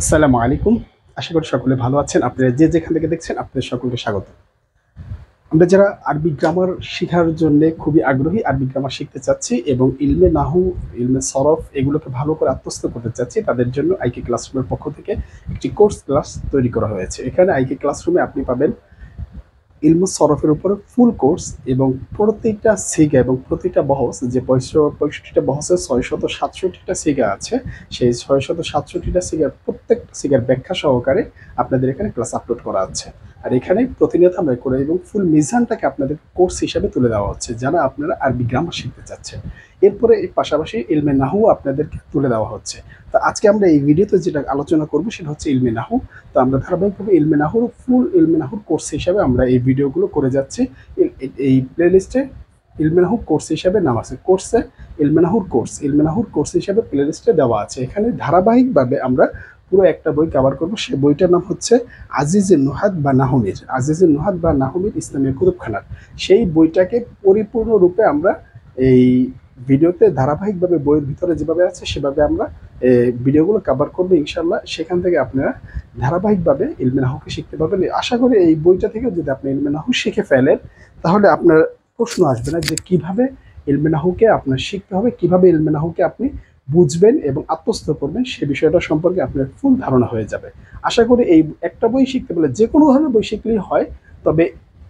আসসালামু আলাইকুম। আশা করি সকলে ভালো আছেন। আপনারা যে যেখান থেকে দেখছেন আপনাদের সকলকে স্বাগত। আমরা যারা আরবি গ্রামার শিখার জন্যে খুবই আগ্রহী, আরবি গ্রামার শিখতে চাচ্ছি এবং ইলমে নাহু, ইলমে সরফ এগুলোকে ভালো করে আত্মস্থ করতে চাচ্ছি, তাদের জন্য আইকে ক্লাসরুমের পক্ষ থেকে একটি কোর্স ক্লাস তৈরি করা হয়েছে। এখানে আইকে ক্লাসরুমে আপনি পাবেন ইলমু সরফের উপর ফুল কোর্স এবং প্রত্যেকটা সিগা এবং প্রতিটা বহস যে 65টা বহসে 667টা সিগা আছে, সেই 667টা সিগার প্রত্যেকটা সিগার ব্যাখ্যা সহকারে আপনাদের এখানে ক্লাস আপলোড করা আছে। আর এখানে প্রতিনিয়ত আমরা করে এবং ফুল মিজানটাকে আপনাদের কোর্স হিসাবে তুলে দেওয়া হচ্ছে যারা আপনারা আরবি গ্রামার শিখতে চাচ্ছেন। এরপরে এই পাশাপাশি ইলমে নাহু আপনাদেরকে তুলে দেওয়া হচ্ছে। তো আজকে আমরা এই ভিডিওতে যেটা আলোচনা করব সেটা হচ্ছে ইলমে নাহু। তো আমরা ধারাবাহিকভাবে ইলমে নাহুর ফুল ইলমে নাহুর কোর্স হিসাবে আমরা এই ভিডিওগুলো করে যাচ্ছি। এই প্লেলিস্টে ইলমে নাহু কোর্স হিসাবে নাম আছে, কোর্সে ইলমে নাহুর কোর্স, ইলমে নাহুর কোর্স হিসাবে প্লেলিস্টে দেওয়া আছে। এখানে ধারাবাহিকভাবে আমরা পুরো একটা বই কভার করব। সেই বইটার নাম হচ্ছে আজিজে নুহাদ বা নাহমির, আজিজে নুহাদ বা নাহমির ইসলামী কুতুবখানার। সেই বইটাকে পরিপূর্ণরূপে আমরা এই ভিডিওতে ধারাবাহিকভাবে বইয়ের ভিতরে যেভাবে আছে সেভাবে আমরা ভিডিওগুলো কভার করবো ইনশাল্লাহ। সেখান থেকে আপনারা ধারাবাহিকভাবে ইলমে নাহুকে শিখতে পারবেন। আশা করি এই বইটা থেকে যদি আপনি ইলমে নাহু শিখে ফেলেন তাহলে আপনার প্রশ্ন আসবে না যে কিভাবে ইলমে নাহুকে আপনার শিখতে হবে, কিভাবে ইলমে নাহুকে আপনি বুঝবেন এবং আত্মস্থ করবেন, সে বিষয়টা সম্পর্কে আপনার ফুল ধারণা হয়ে যাবে। আশা করি এই একটা বই শিখতে পারলে যে কোনো ধরনের বই শিখলেই হয়, তবে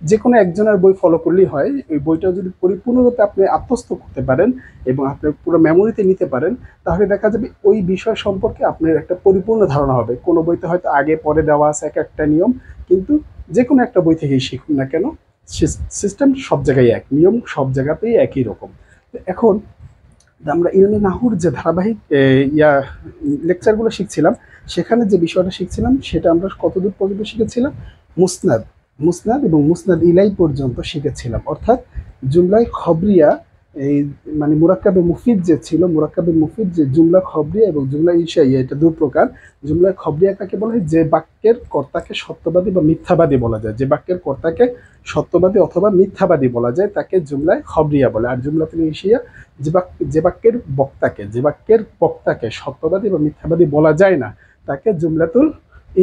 যে কোনো একজনের বই ফলো করলেই হয়। ওই বইটা যদি পরিপূর্ণরূপে আপনি আত্মস্থ করতে পারেন এবং আপনার পুরো মেমোরিতে নিতে পারেন, তাহলে দেখা যাবে ওই বিষয় সম্পর্কে আপনার একটা পরিপূর্ণ ধারণা হবে। কোনো বইতে হয়তো আগে পরে দেওয়া আছে এক একটা নিয়ম, কিন্তু যে কোনো একটা বই থেকেই শিখুন না কেন, সিস্টেম সব জায়গায় এক, নিয়ম সব জায়গাতেই একই রকম। এখন আমরা ইলমে নাহুর যে ধারাবাহিক ইয়া লেকচারগুলো শিখছিলাম, সেখানে যে বিষয়টা শিখছিলাম সেটা আমরা কতদূর পর্যন্ত শিখেছিলাম? মুসনাদ, মুসনাদ এবং মুসনাদ ইলাই পর্যন্ত শিখেছিলাম। অর্থাৎ জুমলাই খবরিয়া, এই মানে মুরাক্কাবে মুফিদ যে ছিল, মুরাক্কাবে মুফিদ যে জুমলা খবরিয়া এবং জুমলা ইনশাইয়া, এটা দু প্রকার। জুমলা খবরিয়া কাকে বলা হয়? যে বাক্যের কর্তাকে সত্যবাদী বা মিথ্যাবাদী বলা যায়, যে বাক্যের কর্তাকে সত্যবাদী অথবা মিথ্যাবাদী বলা যায় তাকে জুমলায় খবরিয়া বলে। আর জুমলাতুল ইনশিয়া যে বাক্যের বক্তাকে সত্যবাদী বা মিথ্যাবাদী বলা যায় না তাকে জুমলাতুল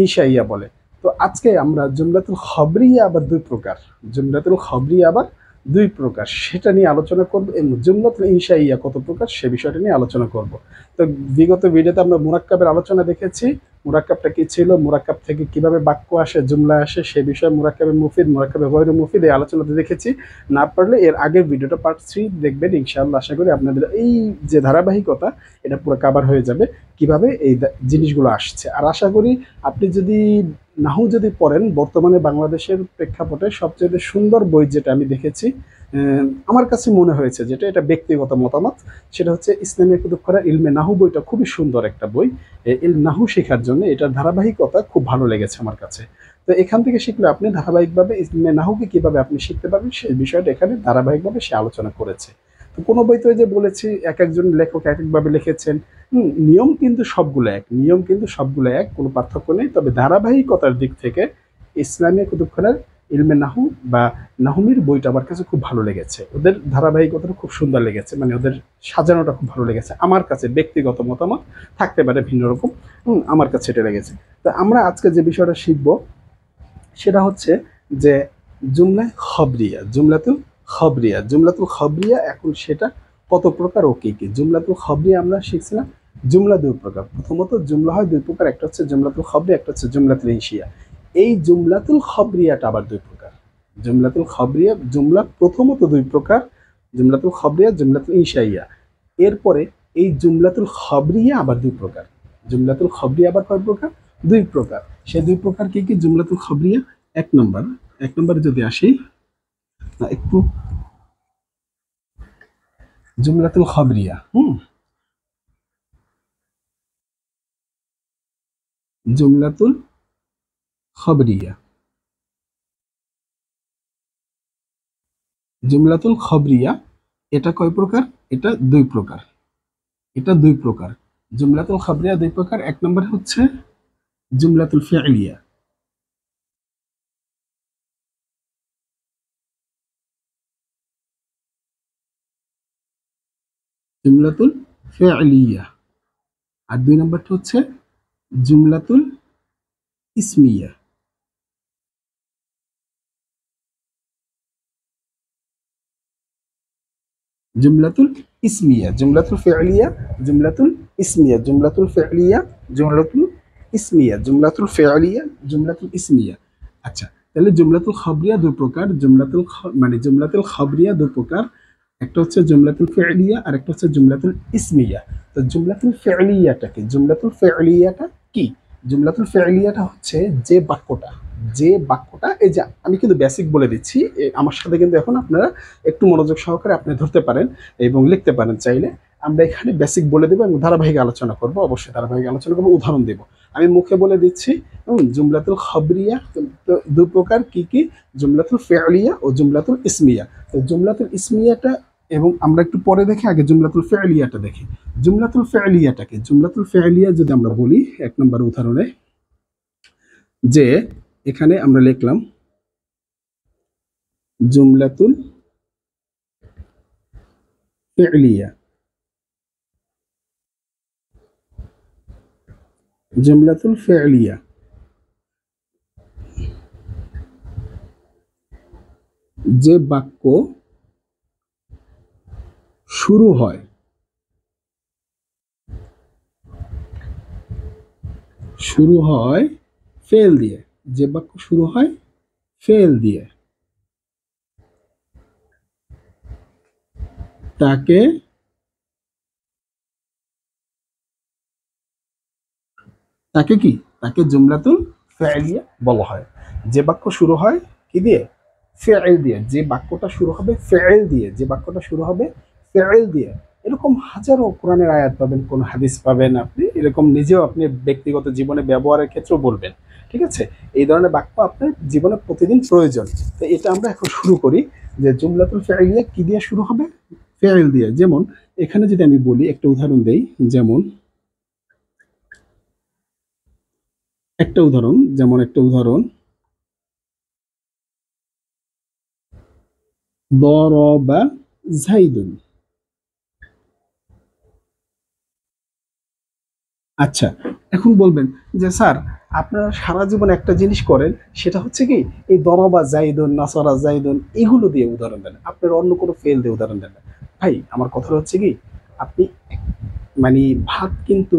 ইনশাইয়া বলে। তো আজকে আমরা জুমলাতুল খবরিয়া আবার দুই প্রকার, জুমলাতুল খবরিয়া আবার দুই প্রকার সেটা নিয়ে আলোচনা করব এবং জুমলাতুল ইনশাইয়া কত প্রকার সে বিষয়টা নিয়ে আলোচনা করব। তো বিগত ভিডিওতে আমরা মুরাক্কাবের আলোচনা দেখেছি, মুরাক্কাবটা কি ছিল, মুরাক্কাব থেকে কিভাবে বাক্য আসে, জুমলা আসে, সে বিষয়ে মুরাক্কাবে মুফিদ, মুরাক্কাবে গয়রু মুফিদ এই আলোচনাতে দেখেছি। না পারলে এর আগের ভিডিওটা পার্ট 3 দেখবেন ইনশাআল্লাহ। আশা করি আপনাদের এই যে ধারাবাহিকতা এটা পুরো কভার হয়ে যাবে কিভাবে এই জিনিসগুলো আসছে। আর আশা করি আপনি যদি নাহু যদি পড়েন, বর্তমানে বাংলাদেশের প্রেক্ষাপটে সবচেয়ে সুন্দর বই যেটা আমি দেখেছি, আমার কাছে মনে হয়েছে, যেটা এটা ব্যক্তিগত মতামত, সেটা হচ্ছে ইসলামী কুতুবখানার ইলমে নাহু বইটা খুবই সুন্দর একটা বই। নাহু শেখার জন্য এটার ধারাবাহিকতা খুব ভালো লেগেছে আমার কাছে। তো এখান থেকে শিখলে আপনি ধারাবাহিকভাবে ইলমে নাহুকে কিভাবে আপনি শিখতে পারবেন সেই বিষয়টা এখানে ধারাবাহিকভাবে সে আলোচনা করেছে। তো কোনো বইতে যে বলেছি এক একজন লেখক এক একভাবে লিখেছেন, নিয়ম কিন্তু সবগুলো এক, নিয়ম কিন্তু সবগুলো এক, কোনো পার্থক্য নেই। তবে ধারাবাহিকতার দিক থেকে ইসলামী কুতুবখানার ইলমে নাহু বা নাহুমির বইটা আমার কাছে খুব ভালো লেগেছে। ওদের ধারাবাহিকতাটা খুব সুন্দর লেগেছে, মানে ওদের সাজানোটা খুব ভালো লেগেছে আমার কাছে। ব্যক্তিগত মতামত থাকতে পারে ভিন্ন রকম, আমার কাছে এটা লেগেছে। তো আমরা আজকে যে বিষয়টা শিখবো সেটা হচ্ছে যে জুমলায় খবরিয়া, জুমলাতুল খবরিয়া, জুমলাতুল খবরিয়া। এখন সেটা কত প্রকার ও কি কি? জুমলাতুল খবরিয়া আমরা শিখছিলাম জুমলা দুই প্রকার। প্রথমত জুমলা হয় দুই প্রকার, একটা হচ্ছে জুমলাতুল খবরিয়া, একটা হচ্ছে জুমলাতুল ইনশিয়া। এই জুমলাতুল খবরিয়াটা আবার দুই প্রকার। জুমলাতুল খবরিয়া জুমলা প্রথমত দুই প্রকার, জুমলাতুল খবরিয়া, জুমলাতুল ইনশাইয়া। এরপরে এই জুমলাতুল খবরিয়া আবার দুই প্রকার। জুমলাতুল খবরিয়া আবার কয় প্রকার? দুই প্রকার। সে দুই প্রকার কি কি? জুমলাতুল খবরিয়া এক নম্বরে যদি আসি, একটু জুমলাতুল খবরিয়া, জুমলাতুল খবরিয়া, জুমলাতুল খবরিয়া এটা কয় প্রকার? এটা দুই প্রকার, এটা দুই প্রকার। জুমলাতুল খবরিয়া দুই প্রকার। এক নম্বরে হচ্ছে জুমলাতুল ফি'লিয়া, জুমলাতুল ফি'লিয়া। আর দুই নম্বরটা হচ্ছে জুমলাতুল ইসমিয়া। জুমলাতুল ইসমিয়া, জুমলাতুল ফি'লিয়া, জুমলাতুল ইসমিয়া, জুমলাতুল ফি'লিয়া, জুমলাতুল ইসমিয়া, জুমলাতুল ফি'লিয়া, জুমলাতুল ইসমিয়া। আচ্ছা, তাহলে জুমলাতুল খাবরিয়া দুই প্রকার, মানে জুমলাতুল খাবরিয়া দুই প্রকার, একটা হচ্ছে জুমলাতুল ফি'লিয়া আর একটা হচ্ছে জুমলাতুল ইসমিয়া। তো জুমলাতুল ফি'লিয়াটা কি? জুমলাতুল ফি'লিয়াটা কি? জুমলাতুল ফি'লিয়াটা হচ্ছে যে বাক্যটা এই যে আমি কিন্তু বেসিক বলে দিচ্ছি, আমার সাথে কিন্তু এখন আপনারা একটু মনোযোগ সহকারে আপনি ধরতে পারেন এবং লিখতে পারেন চাইলে। আমরা এখানে বেসিক বলে দেবো এবং ধারাবাহিক আলোচনা করব, অবশ্যই ধারাবাহিক আলোচনা করবো, উদাহরণ দেব। আমি মুখে বলে দিচ্ছি। জুমলাতুল খাবরিয়া দুই প্রকার, কি কি? জুমলাতুল ফি'লিয়া ও জুমলাতুল ইসমিয়া। তো জুমলাতুল ইসমিয়াটা এবং আমরা একটু পরে দেখি, আগে জুমলাতুল ফি'লিয়াটা দেখি। জুমলাতুল ফি'লিয়াটাকে, জুমলাতুল ফি'লিয়া যদি আমরা বলি এক নম্বর উদাহরণে, যে এখানে আমরা লিখলাম জুমলাতুল ফি'লিয়া, জুমলাতুল ফি'লিয়া, যে বাক্য শুরু হয় ফেল দিয়ে, যে বাক্য শুরু হয় ফেল দিয়ে, তাকে কি? তাকে জুমলাতুল ফি'লিয়া বলা হয়। যে বাক্য শুরু হয় কি দিয়ে? ফেল দিয়ে। যে বাক্যটা শুরু হবে ফেল দিয়ে, যে বাক্যটা শুরু হবে ফেল দিয়ে। এরকম হাজারো কোরআনের আয়াত পাবেন, কোন হাদিস পাবেন, আপনি এরকম নিজেও আপনি ব্যক্তিগত জীবনে ব্যবহারের ক্ষেত্রেও বলবেন। ঠিক আছে? এই ধরনের বাক্য আপনার জীবনে প্রতিদিন প্রয়োজন। তো এটা আমরা এখন শুরু করি, যে জুমলাতুল ফি'লিয়া কি দিয়ে শুরু হবে? ফেল দিয়ে। যেমন এখানে যদি আমি বলি, একটা উদাহরণ দেই, যেমন একটা উদাহরণ, দরবা জাইদুন। আচ্ছা, এখন বলবেন যে স্যার, আপনারা সারা জীবন একটা জিনিস করেন, সেটা হচ্ছে কি এই দরবা জাইদুন, নাসারা জাইদুন এগুলো দিয়ে উদাহরণ দেন, আপনার অন্য কোনো ফেল দিয়ে উদাহরণ দেন না। ভাই, আমার কথা হচ্ছে কি, আপনি মানে ভাত কিন্তু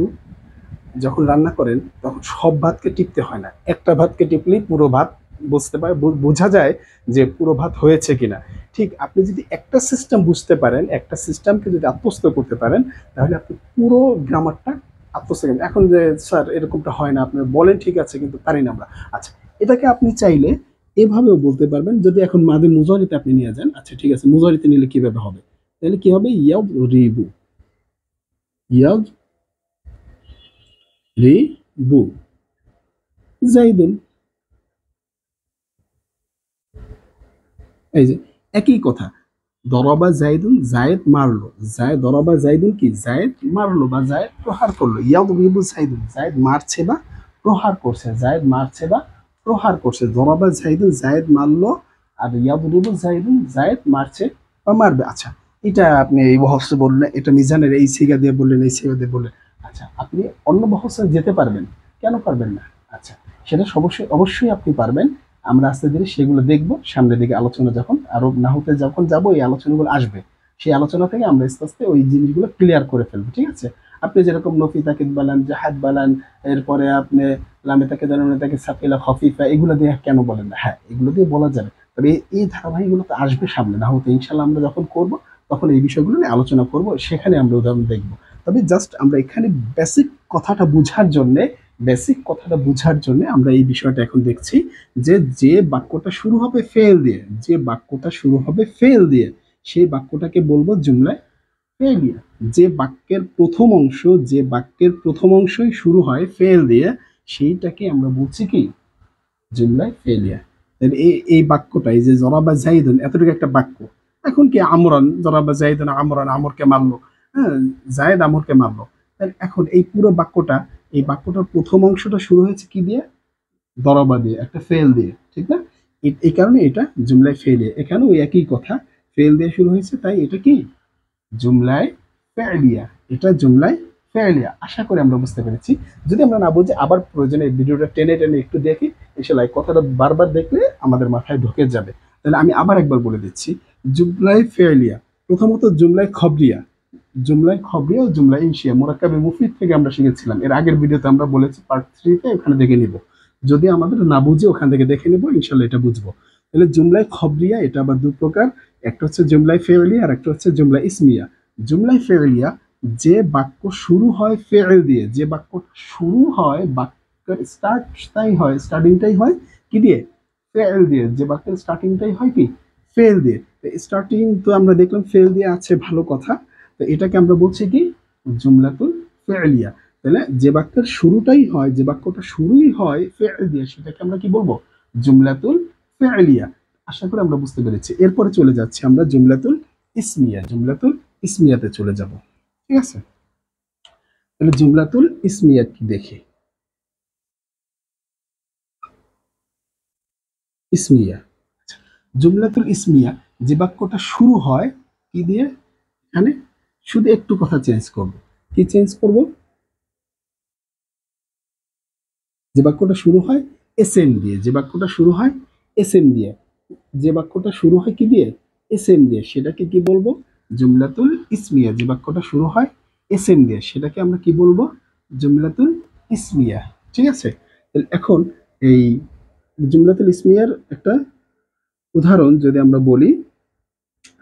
যখন রান্না করেন তখন সব ভাতকে টিপতে হয় না, একটা ভাতকে টিপলেই পুরো ভাত বুঝতে পারে, বোঝা যায় যে পুরো ভাত হয়েছে কিনা। ঠিক আপনি যদি একটা সিস্টেম বুঝতে পারেন, একটা সিস্টেমকে যদি আত্মস্থ করতে পারেন, তাহলে আপনি পুরো গ্রামারটা আত্মস্থ করেন। এখন যে স্যার এরকমটা হয় না, আপনি বলেন ঠিক আছে কিন্তু পারি না আমরা। আচ্ছা, এটাকে আপনি চাইলে এভাবেও বলতে পারবেন, যদি এখন মাদে মুজারিতে আপনি নিয়ে যান। আচ্ছা ঠিক আছে, মুজারিতে নিলে কিভাবে হবে? তাহলে কি হবে? ইয়াদ রিবু, ইয়াদ রিবু জাইদুন। এই যে একই কথা, দরবা জাইদুন, জায়েদ মারলো, দরবা জাইদুন কি? জায়েদ মারলো বা জায়েদ প্রহার করলো। ইয়াদরিবু জাইদুন, জায়েদ মারছে বা প্রহার করছে, জায়েদ মারছে বা প্রহার করছে। দরবা জাইদুন, জায়েদ মারলো, আর ইয়াদরিবু জাইদুন, জায়েদ মারছে বা মারবে। আচ্ছা, এটা আপনি এই বহসে বললেন, এটা মিজানের এই সিগা দিয়ে বললেন, এই সিগা দিয়ে বললেন। আচ্ছা, আপনি অন্য বহসে যেতে পারবেন, কেন পারবেন না? আচ্ছা, সেটা অবশ্যই আপনি পারবেন। আমরা আস্তে ধীরে সেগুলো দেখবো সামনের দিকে, আলোচনা যখন আরো নাহুতে যখন যাবো, এই আলোচনাগুলো আসবে, সেই আলোচনা থেকে আমরা আস্তে আস্তে ওই জিনিসগুলো ক্লিয়ার করে ফেলবো। ঠিক আছে? আপনি যেরকম নফি তাকিদ বালান, জাহাদ বালান, এরপরে আপনি লামে তাকে দানুনে তাকে সাকিলা খফিফা, এগুলো দিয়ে কেন বলেন না? হ্যাঁ, এগুলো দিয়ে বলা যাবে, তবে এই ধারাবাহিকগুলো তো আসবে সামনে নাহুতে, ইনশাল্লাহ আমরা যখন করব তখন এই বিষয়গুলো নিয়ে আলোচনা করব, সেখানে আমরা উদাহরণ দেখবো। তবে জাস্ট আমরা এখানে বেসিক কথাটা বোঝার জন্য, আমরা এই বিষয়টা এখন দেখছি, যে বাক্যটা শুরু হবে ফেল দিয়ে, সেই বাক্যটাকে বলবো জুমলায় ফেলিয়া। যে বাক্যের প্রথম অংশই শুরু হয় ফেল দিয়ে, সেইটাকে আমরা বলছি কি? জুমলায় ফেলিয়া। এই বাক্যটা, এই যে জরাবা জাইদুন, এতটুকু একটা বাক্য। এখন কি আমরান, জরাবা জাইদুন আমরান, আমরকে মারলো, হ্যাঁ, জায়েদ আমরকে মারলো। এখন এই পুরো বাক্যটা, এই বাক্যটার প্রথম অংশটা শুরু হয়েছে কি দিয়ে? দরবা দিয়ে, একটা ফেল দিয়ে, ঠিক না? এই কারণে এটা জুমলায় ফেলে। এখানে ওই একই কথা, ফেল দিয়ে শুরু হয়েছে, তাই এটা কি? জুমলায় ফেলিয়া। এটা জুমলায় ফেলিয়া। আশা করি আমরা বুঝতে পেরেছি। যদি আমরা না বুঝি আবার প্রয়োজনে এই ভিডিওটা টেনে টেনে একটু দেখি, ইনশাআল্লাহ এই কথাটা বারবার দেখলে আমাদের মাথায় ঢুকে যাবে। তাহলে আমি আবার একবার বলে দিচ্ছি, জুমলাই ফেলিয়া প্রথমত জুমলাই খবরিয়া, জুমলাই খবরিয়া ও জুমলাই ইনশিয়া মুরাক্কাবে মুফিদ থেকে আমরা শিখেছিলাম। এর আগের ভিডিওতে আমরা বলেছি পার্ট 3 তে, ওখানে দেখে নিব। যদি আমাদের না বুঝে ওখান থেকে দেখে নেব, ইনশাআল্লাহ এটা বুঝবো। তাহলে জুমলাই খবরিয়া এটা আবার দুই প্রকার, একটা হচ্ছে জুমলাই ফেলিয়া আর একটা হচ্ছে জুমলাই ইসমিয়া। জুমলাই ফেলিয়া যে বাক্য শুরু হয় ফেল দিয়ে, যে বাক্য শুরু হয় বাক্যের স্টার্টিংটাই হয় কি দিয়ে? ফেল দিয়ে। যে বাক্যের স্টার্টিংটাই হয় কি? ফেল দিয়ে। স্টার্টিং তো আমরা দেখলাম ফেল দিয়ে আছে, ভালো কথা। তো এটাকে আমরা বলছি কি? জুমলাতুল ফেলিয়া। তাহলে যে বাক্যের শুরুটাই হয়, যে বাক্যটা শুরুই হয় ফেল দিয়ে, সেটাকে আমরা কি বলবো? জুমলাতুল ফেলিয়া। আশা করি আমরা বুঝতে পেরেছি। এরপরে চলে যাচ্ছি আমরা জুমলাতুল ইসমিয়া। জুমলাতুল ইসমিয়াতে চলে যাব, ঠিক আছে? তাহলে জুমলাতুল ইসমিয়া কি দেখি। ইসমিয়া, জুমলাতুল ইসমিয়া যে বাক্যটা শুরু হয় কি দিয়ে? এখানে শুধু একটু কথা চেঞ্জ করব। কি চেঞ্জ করব? যে বাক্যটা শুরু হয় এস এম দিয়ে, যে বাক্যটা শুরু হয় এস এম দিয়ে, যে বাক্যটা শুরু হয় কি দিয়ে? এস এম দিয়ে, সেটাকে কি বলবো? জুমলাতুল ইসমিয়া। যে বাক্যটা শুরু হয় এস এম দিয়ে, সেটাকে আমরা কি বলবো? জুমলাতুল ইসমিয়া, ঠিক আছে? এখন এই জুমলাতুল ইসমিয়ার একটা উদাহরণ যদি আমরা বলি,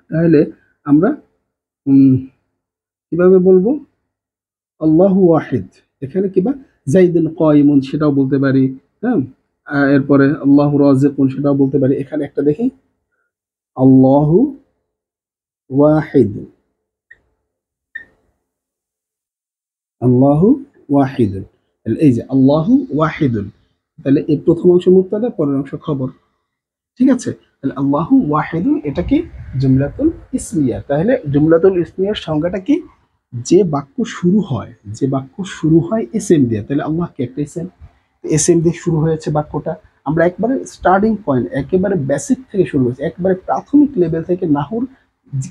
তাহলে আমরা কিভাবে বলবো? আল্লাহু ওয়াহিদ, এখানে কিবা জাইদুন কায়িমুন সেটাও বলতে পারি, হ্যাঁ। এরপরে আল্লাহু রাযিকুন সেটাও বলতে পারি। এখানে একটা দেখি, আল্লাহু ওয়াহিদ, আল্লাহু ওয়াহিদুন। এই যে আল্লাহু ওয়াহিদুন, তাহলে এই প্রথম অংশ মুবতাদা, পরের অংশ খবর, ঠিক আছে? তাহলে আল্লাহু ওয়াহিদুন এটা কি? জুমলাতুল ইসমিয়া। তাহলে জুমলাতুল ইসমিয়ার সংজ্ঞাটা কি? যে বাক্য শুরু হয়, যে বাক্য শুরু হয় এস এম দিয়ে, তাহলে আল্লাহ কি একটা এস এম? এস এম দিয়ে শুরু হয়েছে বাক্যটা। আমরা একবারে স্টার্টিং পয়েন্ট, একেবারে বেসিক থেকে শুরু হয়েছে, একেবারে প্রাথমিক লেভেল থেকে নাহুর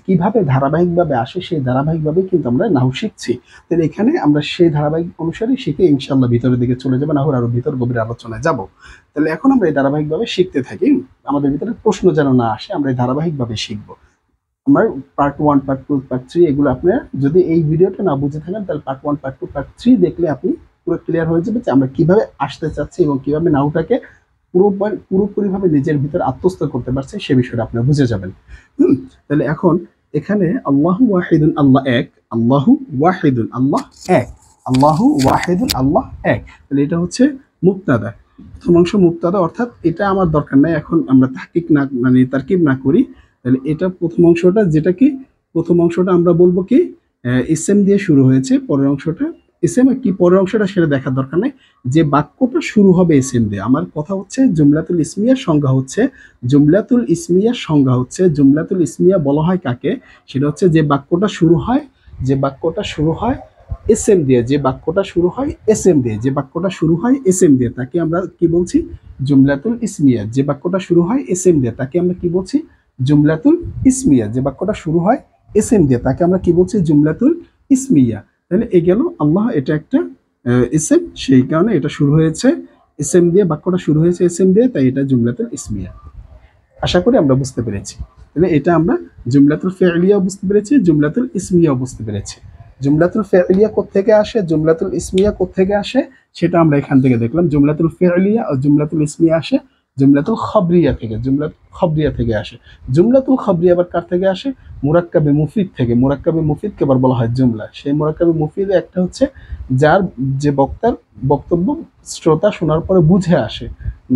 কিভাবে ধারাবাহিকভাবে আসে সেই ধারাবাহিকভাবে কিন্তু আমরা নাহু শিখছি। তাহলে এখানে আমরা সেই ধারাবাহিক অনুসারে শিখে ইনশাআল্লাহ ভিতরের দিকে চলে যাবো, নাহুর আরো ভিতর গভীর আলোচনায় যাব। তাহলে এখন আমরা এই ধারাবাহিকভাবে শিখতে থাকি, আমাদের ভিতরে প্রশ্ন যেন না আসে, আমরা এই ধারাবাহিকভাবে শিখবো। আমার পার্ট 1, পার্ট 2, পার্ট 3 এগুলো আপনারা যদি এই ভিডিওটা না বুঝে থাকেন, তাহলে পার্ট 1, পার্ট 2, পার্ট 3 দেখলে আপনি পুরো ক্লিয়ার হয়ে যাবে যে আমরা কিভাবে আসতে চাচ্ছি এবং কিভাবে নাউটাকে পুরোপুরিভাবে নিজের ভিতর আত্মস্থ করতে পারছি সে বিষয়টা আপনি বুঝে যাবেন। তাহলে এখন এখানে আল্লাহু ওয়াহিদুন, আল্লাহ এক, আল্লাহু ওয়াহিদুন, আল্লাহ এক, আল্লাহু ওয়াহিদুন, আল্লাহ এক। তাহলে এটা হচ্ছে মুবতাদা, প্রথম অংশ মুবতাদা, অর্থাৎ এটা আমার দরকার নাই এখন আমরা তাহকিক না মানে তারকিব না করি। তাহলে এটা প্রথম অংশটা, যেটা কি প্রথম অংশটা আমরা বলবো কি ইসেম দিয়ে শুরু হয়েছে, পরের অংশটা ইসেম কি পরের অংশটা সেটা দেখার দরকার নাই, যে বাক্যটা শুরু হবে ইসেম দিয়ে। আমার কথা হচ্ছে জুমলাতুল ইসমিয়ার সংজ্ঞা হচ্ছে, জুমলাতুল ইসমিয়ার সংজ্ঞা হচ্ছে, জুমলাতুল ইসমিয়া বলা হয় কাকে? সেটা হচ্ছে যে বাক্যটা শুরু হয়, যে বাক্যটা শুরু হয় এসএম দিয়ে, যে বাক্যটা শুরু হয় এসএম দিয়ে, যে বাক্যটা শুরু হয় এসএম দিয়ে, তাকে আমরা কি বলছি? জুমলাতুল ইসমিয়া। যে বাক্যটা শুরু হয় এসএম দিয়ে, তাকে আমরা কি বলছি? জুমলাতুল ইসমিয়া। যে বাক্যটা শুরু হয় এসএম দিয়ে, তাকে আমরা কি বলছি? জুমলাতুল ইসমিয়া। তাহলে এ গেল আল্লাহ, এটা একটা ইসেম, সেই কারণে এটা শুরু হয়েছে এসএম দিয়ে, বাক্যটা শুরু হয়েছে এসএম দিয়ে, তাই এটা জুমলাতুল ইসমিয়া। আশা করি আমরা বুঝতে পেরেছি। তাহলে এটা আমরা জুমলাতুল ফি'লিয়াও বুঝতে পেরেছি, জুমলাতুল ইসমিয়াও বুঝতে পেরেছি। জুমলাতুল ফি'লিয়া কোত্থেকে আসে, জুমলাতুল ইসমিয়া কোত্থেকে আসে, সেটা আমরা এখান থেকে দেখলাম। জুমলাতুল ফি'লিয়া ও জুমলাতুল ইসমিয়া আসে জুমলাতুল খবরিয়া থেকে, জুমলাতুল খবরিয়া থেকে আসে। জুমলাতুল খবরিয়া আবার কার থেকে আসে? মুরাক্কাবে মুফিদ থেকে। মুরাক্কাবে মুফিদকে আবার বলা হয় জুমলা। সেই মুরাক্কাবে মুফিদে একটা হচ্ছে যার, যে বক্তার বক্তব্য শ্রোতা শোনার পরে বুঝে আসে,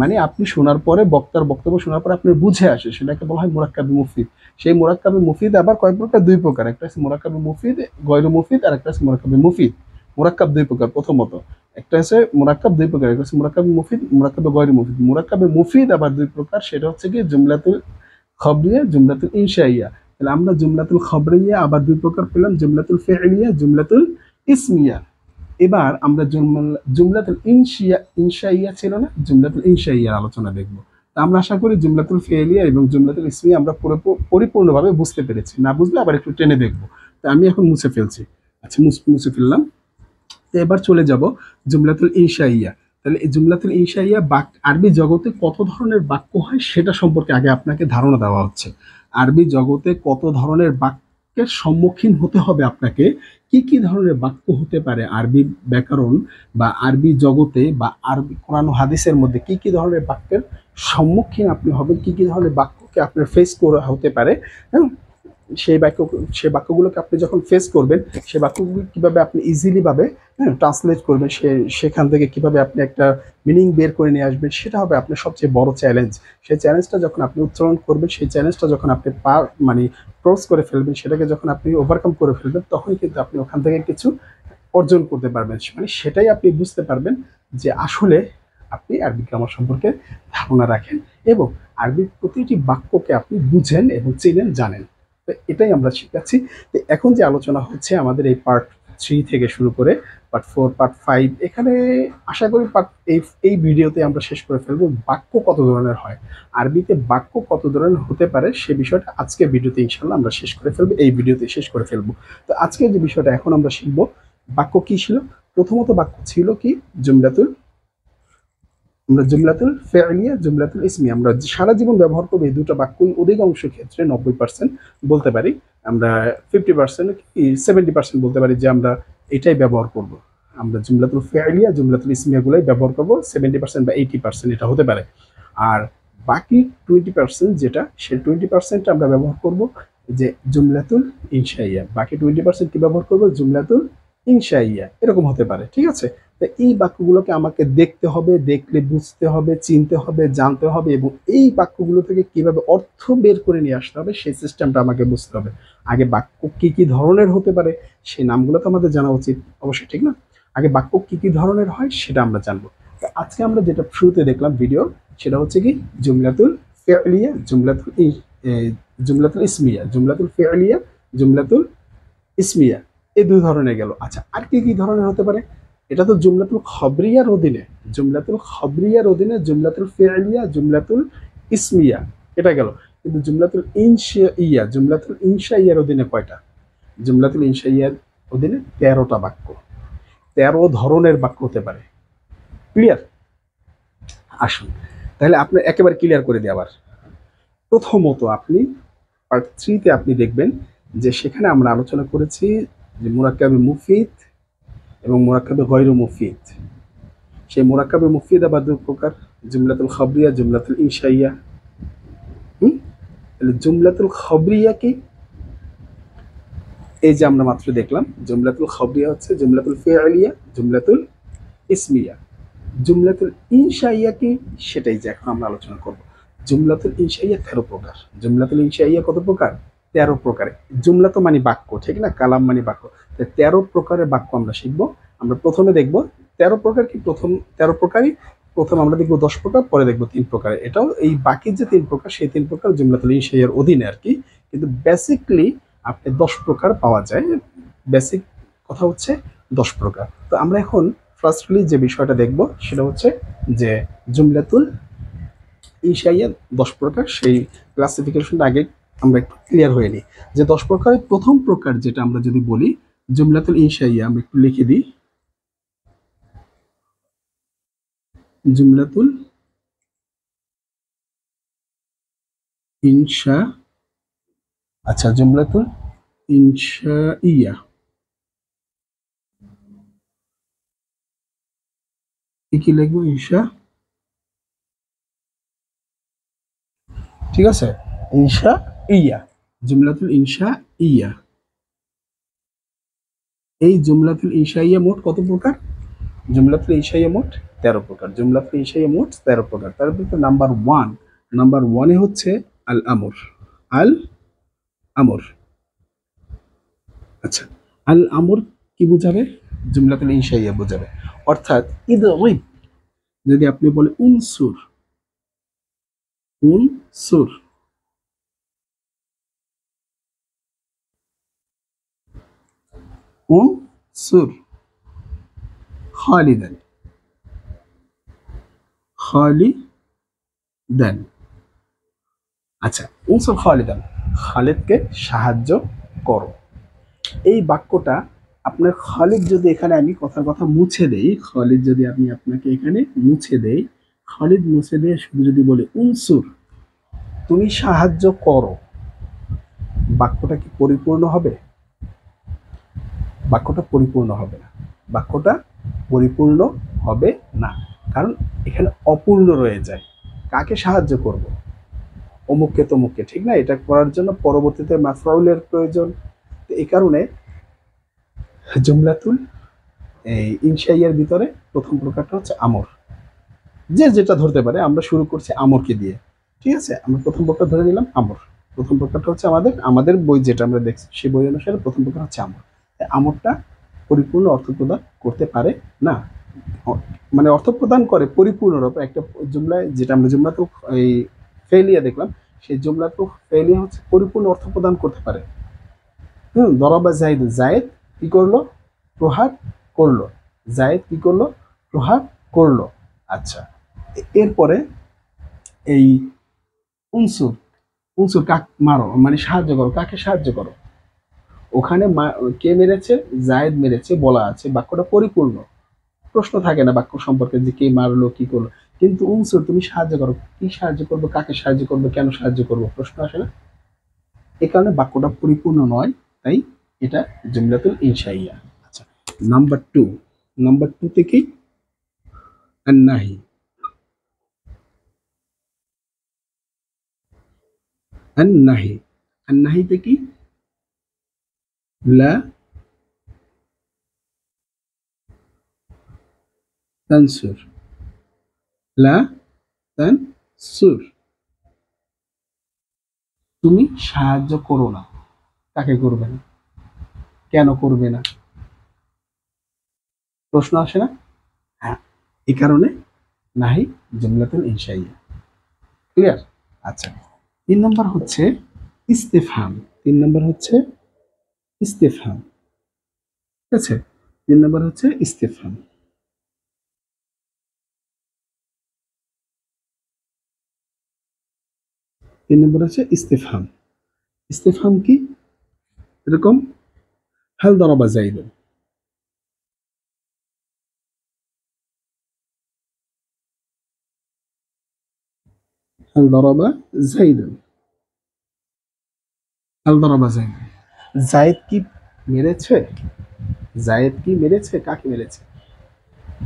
মানে আপনি শোনার পরে বক্তার বক্তব্য শোনার পরে আপনার বুঝে আসে, সেটাকে বলা হয় মুরাক্কাবে মুফিদ। সেই মুরাক্কাবে মুফিদ আবার কয় প্রকার? দুই প্রকার, একটা আছে মুরাক্কাবে মুফিদ গয়রু মুফিদ, আর একটা আছে মুরাক্কাবে মুফিদ। মুরাক্কাব দুই প্রকার, প্রথমত একটা আছে মুরাক্কাব দুই প্রকার, একটা আছে মুরাক্কাবে মুফিদ, মুরাক্কাবে গয়রু মুফিদ। মুরাক্কাবে মুফিদ আবার দুই প্রকার, সেটা হচ্ছে কি জুমলাতুল খবরিয়া, জুমলাতুল ইনশাইয়া। তাহলে আমরা জুমলাতুল খবরিয়া আবার দুই প্রকার পেলাম, জুমলাতুল ফি'লিয়া, জুমলাতুল ইসমিয়া। এবার আমরা জুমলাতুল ইনশাইয়া ছিল না, জুমলাতুল ইনশাইয়ার আলোচনা দেখব। তা আমরা আশা করি জুমলাতুল ফি'লিয়া এবং জুমলাতুল ইসমিয়া আমরা পরিপূর্ণভাবে বুঝতে পেরেছি। না বুঝলে আবার একটু টেনে দেখব। তা আমি এখন মুছে ফেলছি। আচ্ছা, মুছে ফেললাম। তো এবার চলে যাব জুমলাতুল ইনশাইয়া। তাহলে এই জুমলাতুল ইনশাইয়া আরবি জগতে কত ধরনের বাক্য হয় সেটা সম্পর্কে আগে আপনাকে ধারণা দেওয়া হচ্ছে। আরবি জগতে কত ধরনের বাক্যের সম্মুখীন হতে হবে আপনাকে, কি কি ধরনের বাক্য হতে পারে আরবি ব্যাকরণ বা আরবি জগতে বা আরবি কোরআন ও হাদিসের মধ্যে কি কি ধরনের বাক্যের সম্মুখীন আপনি হবেন, কি কি ধরনের বাক্যকে আপনার ফেস করা হতে পারে। হ্যাঁ, সেই বাক্যগুলোকে আপনি যখন ফেস করবেন, সেই বাক্যগুলো কিভাবে আপনি ইজিলি ভাবে ট্রান্সলেট করবেন, সেখান থেকে কিভাবে আপনি একটা মিনিং বের করে নিয়ে আসবেন, সেটা হবে আপনার সবচেয়ে বড় চ্যালেঞ্জ। সেই চ্যালেঞ্জটা যখন আপনি উচ্চারণ করবেন, সেই চ্যালেঞ্জটা যখন আপনি মানে ক্রস করে ফেলবেন, সেটাকে যখন আপনি ওভারকাম করে ফেলবেন, তখনই কিন্তু আপনি ওখান থেকে কিছু অর্জন করতে পারবেন। মানে সেটাই আপনি বুঝতে পারবেন যে আসলে আপনি আরবি গ্রামার সম্পর্কে ধারণা রাখেন এবং আরবির প্রতিটি বাক্যকে আপনি বুঝেন এবং চেনেন, জানেন। তো এটাই আমরা শিখাচ্ছি। তো এখন যে আলোচনা হচ্ছে আমাদের এই পার্ট 3 থেকে শুরু করে পার্ট 4, পার্ট 5, এখানে আশা করি এই ভিডিওতে আমরা শেষ করে ফেলবো বাক্য কত ধরনের হয়, আরবিতে বাক্য কত ধরনের হতে পারে সে বিষয়টা আজকের ভিডিওতে ইনশাল্লাহ আমরা শেষ করে ফেলবো, এই ভিডিওতে শেষ করে ফেলবো। তো আজকের যে বিষয়টা এখন আমরা শিখবো, বাক্য কি ছিল। প্রথমত বাক্য ছিল কি জুমলাতুল ফেলিয়া, জুমলাতুল ইসমিয়া। আমরা সারা জীবন ব্যবহার করবো এই দুটো বাক্যই অধিকাংশ ক্ষেত্রে 90% বলতে পারি, আমরা 50% কি 70% বলতে পারি যে আমরা এটাই ব্যবহার করব। আমরা জুমলাতুল ফেলিয়া, জুমলাতুল ইসমিয়া গুলাই ব্যবহার করবো 70% বা 80% এটা হতে পারে। আর বাকি 20% যেটা, সেই 20% আমরা ব্যবহার করব যে জুমলাতুল ইনশাইয়া। বাকি 20% কি ব্যবহার করবো? জুমলাতুল ইনশাইয়া। এরকম হতে পারে, ঠিক আছে। তো এই বাক্যগুলোকে আমাকে দেখতে হবে, দেখলে বুঝতে হবে, চিনতে হবে, জানতে হবে এবং এই বাক্যগুলো থেকে কিভাবে অর্থ বের করে নিয়ে আসতে হবে সেই সিস্টেমটা আমাকে বুঝতে হবে। আগে বাক্য কি কি ধরনের হতে পারে সেই নামগুলো তো আমাদের জানা উচিত, অবশ্যই, ঠিক না? আগে বাক্য কি কি ধরনের হয় সেটা আমরা জানবো। তো আজকে আমরা যেটা শুরুতে দেখলাম ভিডিও, সেটা হচ্ছে কি জুমলাতুল ফি'লিয়া, জুমলাতুল ইসমিয়া, জুমলাতুল ফি'লিয়া, জুমলাতুল ইসমিয়া, এই দুই ধরনের গেল। আচ্ছা, আর কি কি ধরনের হতে পারে? এটা তো জুমলাতুল খবরিয়ার অধীনে, জুমলাতুল খবরিয়ার অধীনে জুমলাতুল ফি'লিয়া, জুমলাতুল ইসমিয়া, এটা গেল। কিন্তু জুমলাতুল ইনশাইয়া, জুমলাতুল ইনশাইয়ার অধীনে কয়টা? জুমলাতুল ইনশাইয়ার অধীনে 13টা বাক্য, 13 ধরনের বাক্য হতে পারে। ক্লিয়ার? আসুন তাহলে আপনি একেবারে ক্লিয়ার করে দিই আবার। প্রথমত আপনি পার্ট 3-তে আপনি দেখবেন যে সেখানে আমরা আলোচনা করেছি যে মুরাক্কাবে মুফিদ এবং মুরাক্কাবে গয়রু মুফিদ। সেই মুরাক্কাবে মুফিদ আবার দুই প্রকার, জুমলাতুল খবরিয়া, জুমলাতুল ইনশাইয়া। তাহলে জুমলাতুল খবরিয়া কি? এই যে আমরা মাত্র দেখলাম, জুমলাতুল খবরিয়া হচ্ছে জুমলাতুল ফি'লিয়া, জুমলাতুল ইসমিয়া। জুমলাতুল ইনশাইয়া কি? সেটাই যে এখন আমরা আলোচনা করব। জুমলাতুল ইনশাইয়া 13 প্রকার। জুমলাতুল ইনশাইয়া কত প্রকার? 13 প্রকারে। জুমলা তো মানে বাক্য, ঠিক না? কালাম মানে বাক্য। 13 প্রকারের বাক্য আমরা শিখবো। আমরা প্রথমে দেখব 13 প্রকার কি, প্রথম 13 প্রকারই প্রথম আমরা দেখবো 10 প্রকার, পরে দেখবো 3 প্রকার। এটাও এই বাকি যে 3 প্রকার, সেই 3 প্রকার জুমলাতুল ইনশাইয়ার অধীনে আর কি। কিন্তু বেসিকলি আপনি 10 প্রকার পাওয়া যায়। বেসিক কথা হচ্ছে 10 প্রকার। তো আমরা এখন ফার্স্টলি যে বিষয়টা দেখব সেটা হচ্ছে যে জুমলাতুল ইনশাইয়া 10 প্রকার, সেই ক্লাসিফিকেশনটা আগে আমরা একটু ক্লিয়ার হয়ে নিই। যে 10 প্রকারের প্রথম প্রকার যেটা আমরা যদি বলি জুমলাতুল ইনশাইয়া, আমরা একটু লিখে দিই জুমলাতুল ইনশা। আচ্ছা, জুমলাতুল ইনশাইয়া কি লিখবো? ইনশা, ঠিক আছে। ইনশা ইয়া, জুমলাতুল ইনশা ইয়া। এই জুমলাতুল ইনশাইয়া মোট কত প্রকার? জুমলাতুল ইনশাইয়া মোট 13 প্রকার। জুমলাতুল ইনশাইয়া মোট 13 প্রকার। তার ভিতরে নাম্বার 1 হচ্ছে আল আমর। আল আমর, আচ্ছা, আল আমর কি বোঝাবে? জুমলাতুল ইনশাইয়া বোঝাবে। অর্থাৎ ইদরিব, যদি আপনি বলে উনসুর, উনসুর, উনসুর খালিদান, খালিদান। আচ্ছা, উনসুর খালিদান, খালিদকে সাহায্য করো। এই বাক্যটা আপনার খালিদ যদি এখানে আমি কথার কথা মুছে দেই, খালিদ যদি আমি আপনাকে এখানে মুছে দেই, খালিদ মুছে দিয়ে শুধু যদি বলি উনসুর, তুমি সাহায্য করো, বাক্যটা কি পরিপূর্ণ হবে? বাক্যটা পরিপূর্ণ হবে না। বাক্যটা পরিপূর্ণ হবে না, কারণ এখানে অপূর্ণ রয়ে যায়। কাকে সাহায্য করব? অমুককে তমুককে, ঠিক না? এটা করার জন্য পরবর্তীতে মাফরাউলের প্রয়োজন। এই কারণে জুমলাতুল এই ইনশাইয়ার ভিতরে প্রথম প্রকারটা হচ্ছে আমর। যে যেটা ধরতে পারে, আমরা শুরু করছি আমরকে দিয়ে, ঠিক আছে? আমরা প্রথম প্রকার ধরে নিলাম আমর। প্রথম প্রকারটা হচ্ছে আমাদের বই যেটা আমরা দেখছি সেই বই অনুসারে প্রথম প্রকার হচ্ছে আমর। আমরটা পরিপূর্ণ অর্থ প্রদান করতে পারে না, মানে অর্থ প্রদান করে পরিপূর্ণরূপে। একটা জুমলায় যেটা আমরা জুমলা তো এই ফেলিয়া দেখলাম, সেই জুমলা তো ফেলিয়া হচ্ছে পরিপূর্ণ অর্থ প্রদান করতে পারে। দরাবা জাহিদ, জায়েদ কি করলো? প্রহার করলো। জায়েদ কি করলো? প্রহার করলো। আচ্ছা, এরপরে এই উনসুর, উনসুর কাক মারো, মানে সাহায্য করো, কাকে সাহায্য করো? ওখানে কে মেরেছে? জায়েদ মেরেছে বলা আছে, বাক্যটা পরিপূর্ণ, প্রশ্ন থাকে না বাক্য সম্পর্কে যে কে মারলো কি করলো। কিন্তু উনসুর, তুমি সাহায্য করো, কি সাহায্য করবো, কাকে সাহায্য করবো, কেন সাহায্য করবো, প্রশ্ন আসে না। এই কারণে বাক্যটা পরিপূর্ণ নয়, তাই এটা জুমলাতুল ইনশাইয়া। আচ্ছা, নাম্বার টু থেকে আন্নাহি, আন্নাহি, আন্নাহিতে কি? লা তানসুর, লা তানসুর, তুমি সাহায্য করো না। কাকে করবে না? কেন করবে না? প্রশ্ন আসে না। হ্যাঁ, এই কারণে নাহি জুমলাতুল ইনশাইয়া। ক্লিয়ার? আচ্ছা, 3 নম্বর হচ্ছে ইস্তেফহাম। 3 নম্বর হচ্ছে ইস্তেফহাম, ঠিক আছে? 3 নম্বর হচ্ছে ইস্তেফহাম। 3 নম্বর হচ্ছে ইস্তেফহাম। ইস্তেফহাম কি? এরকম, হাল দরাবা জাইদুন, হাল দরাবা জাইদুন, হাল দরাবা জাইদুন, জায়েদ কি মেরেছে? জায়েদ কি মেরেছে? কাকে মেরেছে?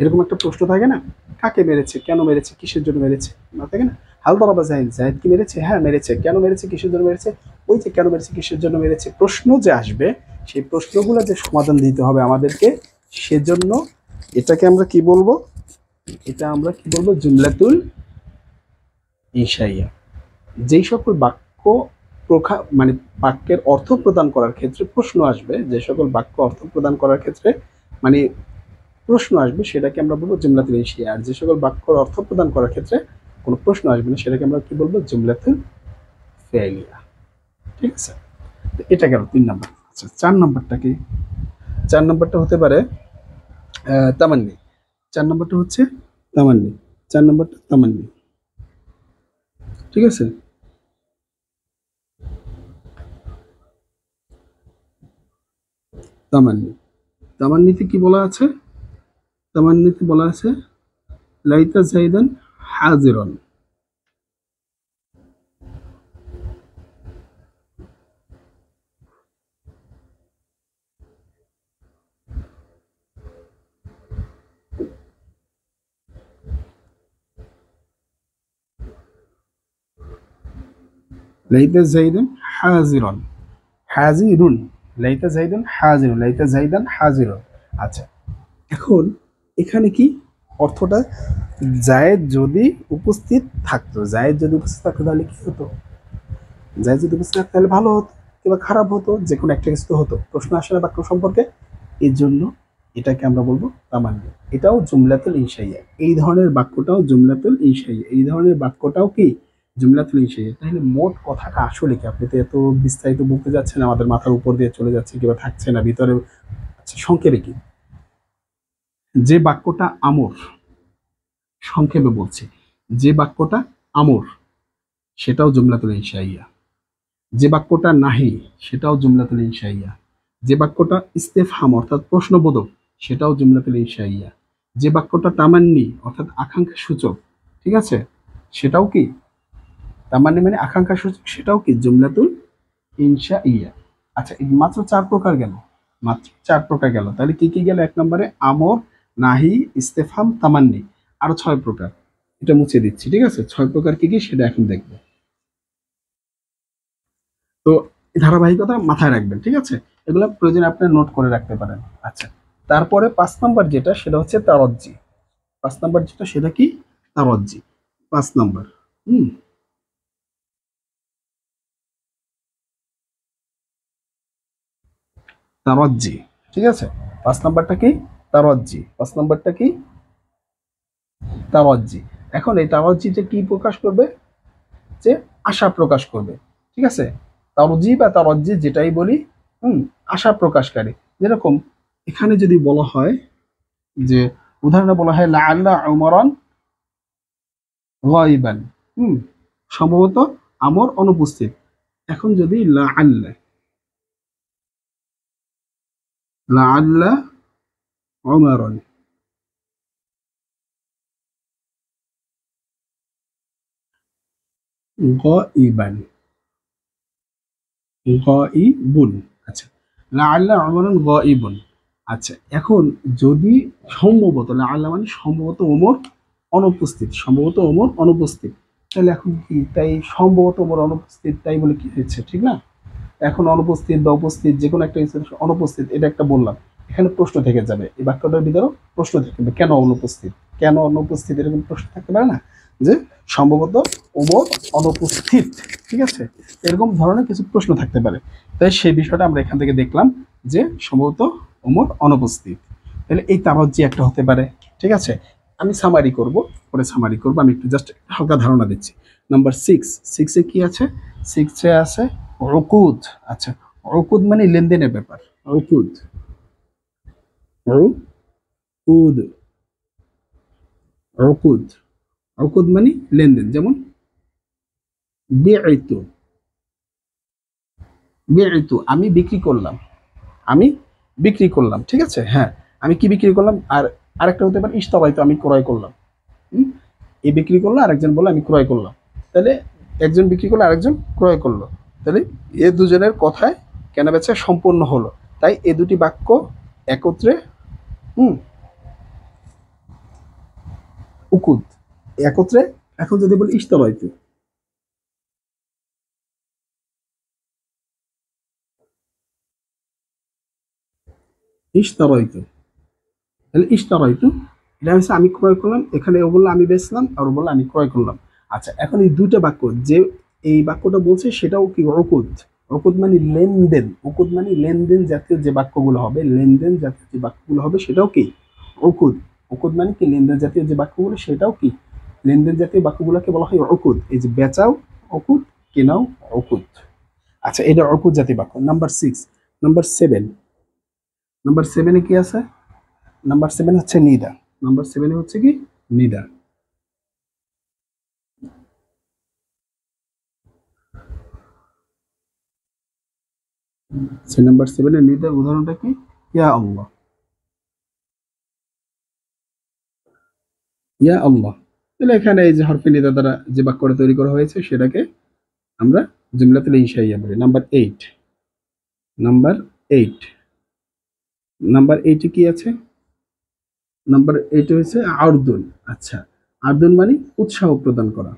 এরকম একটা প্রশ্ন থাকে না, কাকে মেরেছে, কেন মেরেছে, কিসের জন্য মেরেছে, না থাকে না? হাল দরাবা জায়েদ, জায়েদ কি মেরেছে? হ্যাঁ মেরেছে। কেন মেরেছে, কিসের জন্য মেরেছে? ওই যে কেন মেরেছে, কিসের জন্য মেরেছে, প্রশ্ন যে আসবে, সেই প্রশ্নগুলো যে সমাধান দিতে হবে আমাদেরকে, সেজন্য এটাকে আমরা কি বলবো? এটা আমরা কি বলবো? জুমলাতুল ইনশাইয়া। যেই সকল বাক্য মানে বাক্যের অর্থ প্রদান করার ক্ষেত্রে প্রশ্ন আসবে, যে সকল বাক্য অর্থ প্রদান করার ক্ষেত্রে মানে প্রশ্ন আসবে, সেটাকে আমরা বলবো জুমলাতুল ইনশাইয়া। আর যে সকল বাক্যর অর্থ প্রদান করার ক্ষেত্রে কোনো প্রশ্ন আসবে না, সেটাকে আমরা কি বলবো? জুমলাতুল ফেলিয়া। ঠিক আছে? এটা গেল 3 নম্বর। আচ্ছা, 4 নম্বরটা কি? 4 নম্বরটা হতে পারে তামান্নি। 4 নম্বরটা হচ্ছে তামান্নি। 4 নম্বরটা তামান্নি, ঠিক আছে? তামান্নি, তামান্নিতে কি বলা আছে? তামান্নিতে বলা আছে লাইতা জাইদান হাজিরন, লাইতা জাইদান হাজিরন, হাজিরুন, লাইতা জাইদান হাজিরুন, লাইতা জাইদান হাজিরুন। আচ্ছা, এখন এখানে কি অর্থটা? জায়েদ যদি উপস্থিত থাকতো, জায়েদ যদি উপস্থিত থাকতো তাহলে কি হতো? জায়েদ যদি উপস্থিত থাকতো তাহলে ভালো হতো কিংবা খারাপ হতো, যে কোনো একটা কিছু তো হতো। প্রশ্ন আসে না বাক্য সম্পর্কে, এর জন্য এটাকে আমরা বলবো তামান্নি। এটাও জুমলাতুল ইনশাইয়া। এই ধরনের বাক্যটাও জুমলাতুল ইনশাইয়া। এই ধরনের বাক্যটাও কি জুমলাতুল ইনশাইয়া। তাহলে মোট কথাটা আসলে কি? আপনি তো এত বিস্তারিত বলতে যাচ্ছেন, আমাদের মাথার উপর দিয়ে চলে যাচ্ছে কিংবা থাকছে না ভিতরে। আচ্ছা, সংক্ষেপে কি? যে বাক্যটা আমর, সংক্ষেপে বলছি, যে বাক্যটা আমর সেটাও জুমলাতুল ইনশাইয়া। যে বাক্যটা নাহি সেটাও জুমলাতুল ইনশাইয়া। যে বাক্যটা ইস্তেফহাম অর্থাৎ প্রশ্নবোধক সেটাও জুমলাতুল ইনশাইয়া। যে বাক্যটা তামান্নি অর্থাৎ আকাঙ্ক্ষা সূচক, ঠিক আছে, সেটাও কি তামান্নি মানে আকাঙ্ক্ষা সূচক, সেটাও কি জুমলাতুল ইনশাইয়া। আচ্ছা, এই মাত্র 4 প্রকার গেল, মাত্র 4 প্রকার গেল। তাহলে কি কি গেল? 1 নম্বরে আমর, নাহি, ইস্তেফহাম, তামান্নি। আরো 6 প্রকার, এটা মুছে দিচ্ছি, ঠিক আছে? 6 প্রকার কি কি সেটা এখন দেখবো। তো এই ধারাবাহিকতা মাথায় রাখবেন, ঠিক আছে? এগুলো প্রয়োজনে আপনি নোট করে রাখতে পারেন। আচ্ছা, তারপরে 5 নম্বর যেটা সেটা হচ্ছে তারজ্জি। 5 নম্বর যেটা সেটা কি? তারজ্জি। 5 নম্বর, হুম, তারজ্জি, ঠিক আছে? 5 নম্বরটা কি? তারজ্জি। 5 নম্বরটা কি? তাওয়াজ্জি। এখন এই তাওয়াজ্জিতে কি প্রকাশ করবে? যে আশা প্রকাশ করবে, ঠিক আছে? তাওজি বা তাওয়াজ্জি যেটাই বলি, হুম, আশা প্রকাশকারী। যেরকম এখানে যদি বলা হয় যে, উদাহরণে বলা হয় লাআল্লা উমরান গায়িবান, হুম, সম্ভবত আমর অনুপস্থিত। এখন যদি লাআল্লা, লাআল্লা উমরান গায়িবান, গায়িবুন, আচ্ছা, লাআল্লা উমরান গায়িবুন। আচ্ছা, এখন যদি সম্ভবত, লাআল্লা মানে সম্ভবত ওমর অনুপস্থিত, সম্ভবত ওমর অনুপস্থিত, তাহলে এখন কি, তাই সম্ভবত ওমর অনুপস্থিত তাই বলে কি হয়েছে, ঠিক না? এখন অনুপস্থিত বা উপস্থিত যে কোনো একটা অনুপস্থিত, এটা একটা বললাম, এখানে প্রশ্ন থেকে যাবে, এই বাক্যটার ভিতরেও প্রশ্ন থাকবে, কেন অনুপস্থিত, কেন অনুপস্থিত, এরকম প্রশ্ন থাকতে পারে না? যে সম্ভবত ওমর অনুপস্থিত, ঠিক আছে, এরকম ধরনের কিছু প্রশ্ন থাকতে পারে। তাই সেই বিষয়টা আমরা এখান থেকে দেখলাম যে সম্ভবত ওমর অনুপস্থিত। তাহলে এই তারজ্জি একটা হতে পারে, ঠিক আছে? আমি সামারি করব, পরে সামারি করব, আমি একটু জাস্ট হালকা ধারণা দিচ্ছি। নাম্বার 6, 6-এ কি আছে? 6-এ আছে উকুদ। আচ্ছা, উকুদ মানে লেনদেনের ব্যাপার। উকুদ, উকুদ, উকুদ, উকুদ মানে লেনদেন। যেমন বিইতু, বিইতু আমি বিক্রি করলাম, আমি বিক্রি করলাম, ঠিক আছে? হ্যাঁ, আমি কি বিক্রি করলাম? আর আরেকটা হতে পারে ইশতারাইতু, আমি ক্রয় করলাম। হুম, এই বিক্রি করলো, আরেকজন বললো আমি ক্রয় করলাম। তাহলে একজন বিক্রি করলো, আরেকজন ক্রয় করলো। তাহলে এ দুজনের কথায় কেনাবেচা সম্পূর্ণ হলো। তাই এ দুটি বাক্য একত্রে, হুম, উকুদ, একত্রে। এখন যদি বলি ইশতারাইতু, ইশতারাইতু, তাহলে ইশতারাইতু এটা হচ্ছে আমি ক্রয় করলাম, এখানে ও বললো আমি বেচলাম, আর ও বললো আমি ক্রয় করলাম। আচ্ছা, এখন এই দুটো বাক্য, যে এই বাক্যটা বলছে সেটাও কি উকুদ। উকুদ মানে লেনদেন, উকুদ মানে লেনদেন জাতীয় যে বাক্যগুলো হবে, লেনদেন জাতীয় যে বাক্যগুলো হবে সেটাও কি উকুদ। উকুদ মানে কি লেনদেন জাতীয় যে বাক্যগুলো সেটাও কি, লেনদেন জাতীয় বাক্যগুলোকে বলা হয় উকুদ। এই যে বেচাও উকুদ, কেনাও উকুদ। আচ্ছা, এটা উকুদ জাতীয় বাক্য। নাম্বার 6। নাম্বার 7, নাম্বার 7-এ কি আছে? নাম্বার 7 হচ্ছে নিদা। নাম্বার 7-এ হচ্ছে কি? নিদা। নাম্বার 7-এর নিদার উদাহরণটা কি? ইয়া আল্লাহ, ইয়া আল্লাহ। তাহলে এখানে এই যে হরফে নিদা দ্বারা যে বাক্যটা তৈরি করা হয়েছে সেটাকে আমরা জুমলাতুল ইনশাইয়া বলি। নাম্বার 8, নাম্বার 8, নাম্বার 8-এ কি আছে? নাম্বার 8 হচ্ছে আরদুন। আচ্ছা, আরদুন মানে উৎসাহ প্রদান করা।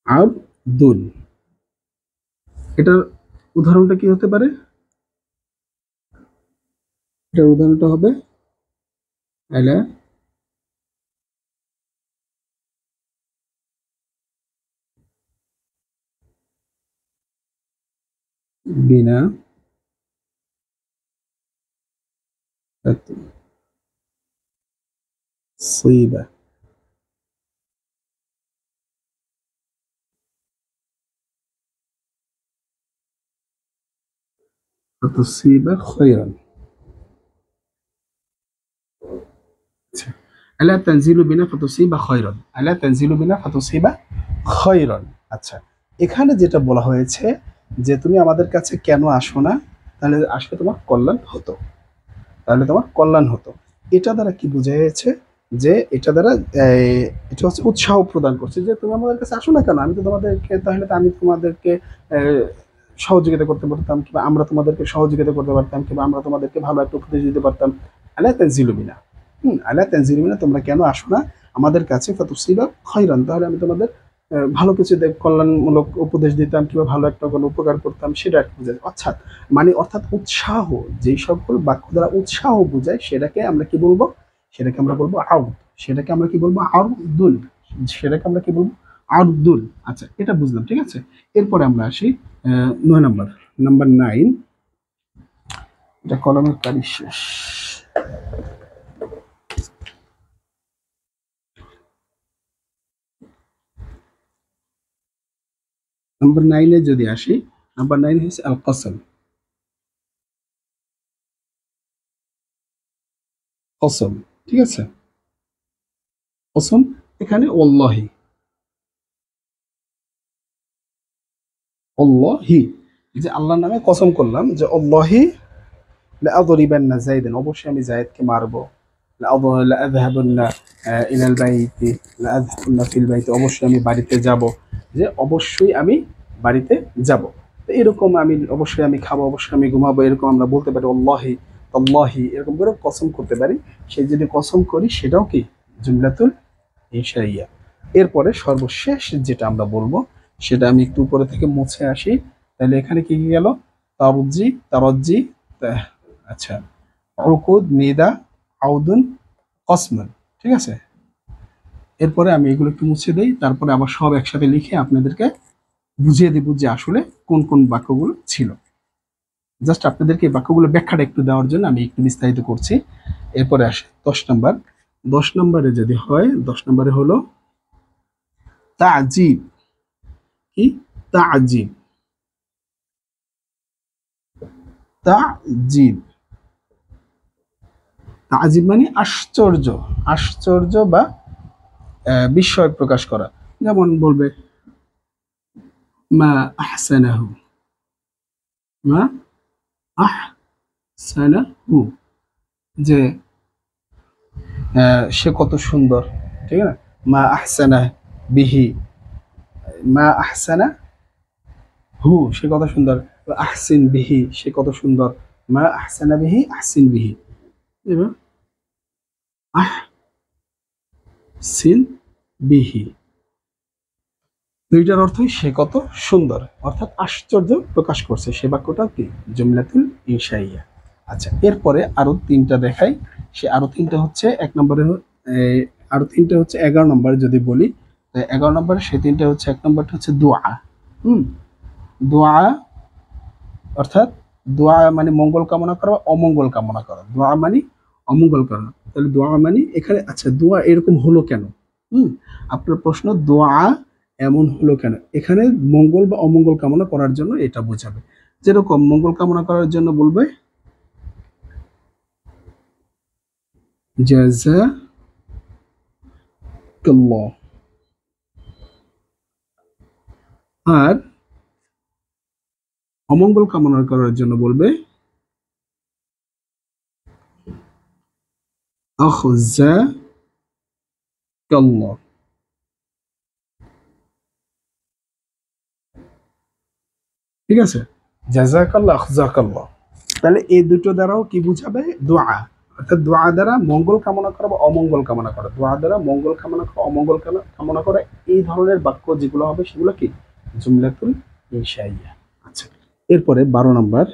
আরদুন, এটার উদাহরণটা কি হতে পারে? এটার উদাহরণটা হবে আলা বিনা সইবা, ফাতুসিবা খৈরান। আচ্ছা, আলা তানজিলু বিনা ফাতুসিবা খৈরান, আলা তানজিলু বিনা ফাতুসিবা খৈরান। আচ্ছা, এখানে যেটা বলা হয়েছে যে তুমি আমাদের কাছে কেন আসো না, তাহলে আসলে তোমার কল্যাণ হতো, তাহলে তোমার কল্যাণ হতো। এটা দ্বারা কি বোঝাচ্ছে যে এটা দ্বারা এটা হচ্ছে উৎসাহ প্রদান করছে যে তুমি আমাদের কাছে আসো না কেন, আমি তো তোমাদেরকে, তাহলে তো আমি তোমাদেরকে আহ, সহযোগিতা করতে পারতাম, কিংবা আমরা তোমাদেরকে সহযোগিতা করতে পারতাম, কিংবা আমরা তোমাদেরকে ভালো একটা উপদেশ দিতে পারতাম। আলা তানজিলুমিনা, আলা তানজিলুমিনা, তোমরা কেন আসো না আমাদের কাছে, ফাতুসিবা খৈরান, তাহলে আমি তোমাদের ভালো কিছু কল্যাণমূলক উপদেশ দিতাম, কিংবা ভালো একটা কোনো উপকার করতাম, সেটা আর কি বোঝায়। অর্থাৎ মানে অর্থাৎ উৎসাহ, যেই সকল বাক্য দ্বারা উৎসাহ বোঝায় সেটাকে আমরা কি বলবো, সেটাকে আমরা বলবো আউদ, সেটাকে আমরা কি বলবো আরদুল, সেটাকে আমরা কি বলবো আরদুল। আচ্ছা, এটা বুঝলাম, ঠিক আছে। এরপরে আমরা আসি 9 নম্বর, নাম্বার 9, এটা কলমের কালি শেষ। নাম্বার 9-এ যদি আসি, নাম্বার 9 হচ্ছে আল কসম। কসম, ঠিক আছে, কসম। এখানে ওয়াল্লাহি, ওয়াল্লাহি, এই যে আল্লাহর নামে কসম করলাম যে ওয়াল্লাহি লাআযরিবান্না যায়েদান, অবশ্যই আমি যায়েদকে মারবো। লাআযহাবান্না ইলাল বাইতি, লাআযহাবান্না ফিল বাইতি, অবশ্যই আমি বাড়িতে যাব, যে অবশ্যই আমি বাড়িতে যাব। তো এরকম আমি অবশ্যই আমি খাবো, অবশ্যই আমি ঘুমাবো, এরকম আমরা বলতে পারি আল্লাহি তাল্লাহি, এরকম করে কসম করতে পারি। সেই যদি কসম করি সেটাও কি জুমলাতুল ইনশাইয়া। এরপরে সর্বশেষ যেটা আমরা বলবো সেটা আমি একটু উপরে থেকে মুছে আসি। তাহলে এখানে কি কি গেল, তারজি, তারজি, আচ্ছা, উকুদ, নিদা, আউদুন, কসমন, ঠিক আছে। এরপরে আমি এগুলো একটু মুছে দেই, তারপরে আবার সব একসাথে লিখে আপনাদেরকে বুঝিয়ে দেব যে আসলে কোন কোন বাক্যগুলো ছিল। জাস্ট আপনাদেরকে এই বাক্যগুলো ব্যাখ্যাটা একটু দেওয়ার জন্য আমি একটু বিস্তারিত করছি। এরপরে আসে 10 নম্বর। 10 নম্বরে যদি হয়, 10 নম্বরে হলো তাজিব। কি? তাজিব, তাজিব, তাজিব মানে আশ্চর্য, আশ্চর্য বা বিস্ময় প্রকাশ করা। যেমন বলবে মা আহসানাহু, মা আহসানাহু, যে সে কত সুন্দর, ঠিক আছে। মা আহসানা বিহি, মা আহসানা হু, সে কত সুন্দর। আহসিন বিহি, সে কত সুন্দর। মা আহসানা বিহি, আহসিন বিহি। এবার আহসিন বিহি, দুইটার অর্থই সে কত সুন্দর, অর্থাৎ আশ্চর্য প্রকাশ করছে। সে বাক্যটা কি জুমলাতুল ইনশাইয়া। আচ্ছা, এরপরে আরো 3টা দেখাই। সে আরো 3টা হচ্ছে, 1 নম্বরে আরো 3টা হচ্ছে 11 নম্বর যদি বলি। 11 নম্বরে সে 3টা হচ্ছে, 1 নম্বরটা হচ্ছে দোয়া। দোয়া, অর্থাৎ দোয়া মানে মঙ্গল কামনা করা, অমঙ্গল কামনা করা। দোয়া মানে অমঙ্গল কামনা, তাহলে দোয়া মানে এখানে, আচ্ছা দোয়া এরকম হলো কেন? আপনার প্রশ্ন, দোয়া এমন হলো কেন? এখানে মঙ্গল বা অমঙ্গল কামনা করার জন্য এটা বোঝাবে। যেরকম মঙ্গল কামনা করার জন্য বলবে জাযাকাল্লাহ, আর অমঙ্গল কামনা করার জন্য বলবে আখযাকাল্লাহ। ঠিক আছে, জাযাকাল্লাহ, আখযাকাল্লাহ। তাহলে এই দুটো দ্বারাও কি বুঝাবে? দোয়া, অর্থাৎ দোয়া দ্বারা মঙ্গল কামনা করা বা অমঙ্গল কামনা করা। দোয়া দ্বারা মঙ্গল কামনা করা, অমঙ্গল কামনা করা, এই ধরনের বাক্য যেগুলো হবে সেগুলো কি জুমলাতুল ইনশাইয়া। আচ্ছা, এরপরে 12 নম্বর।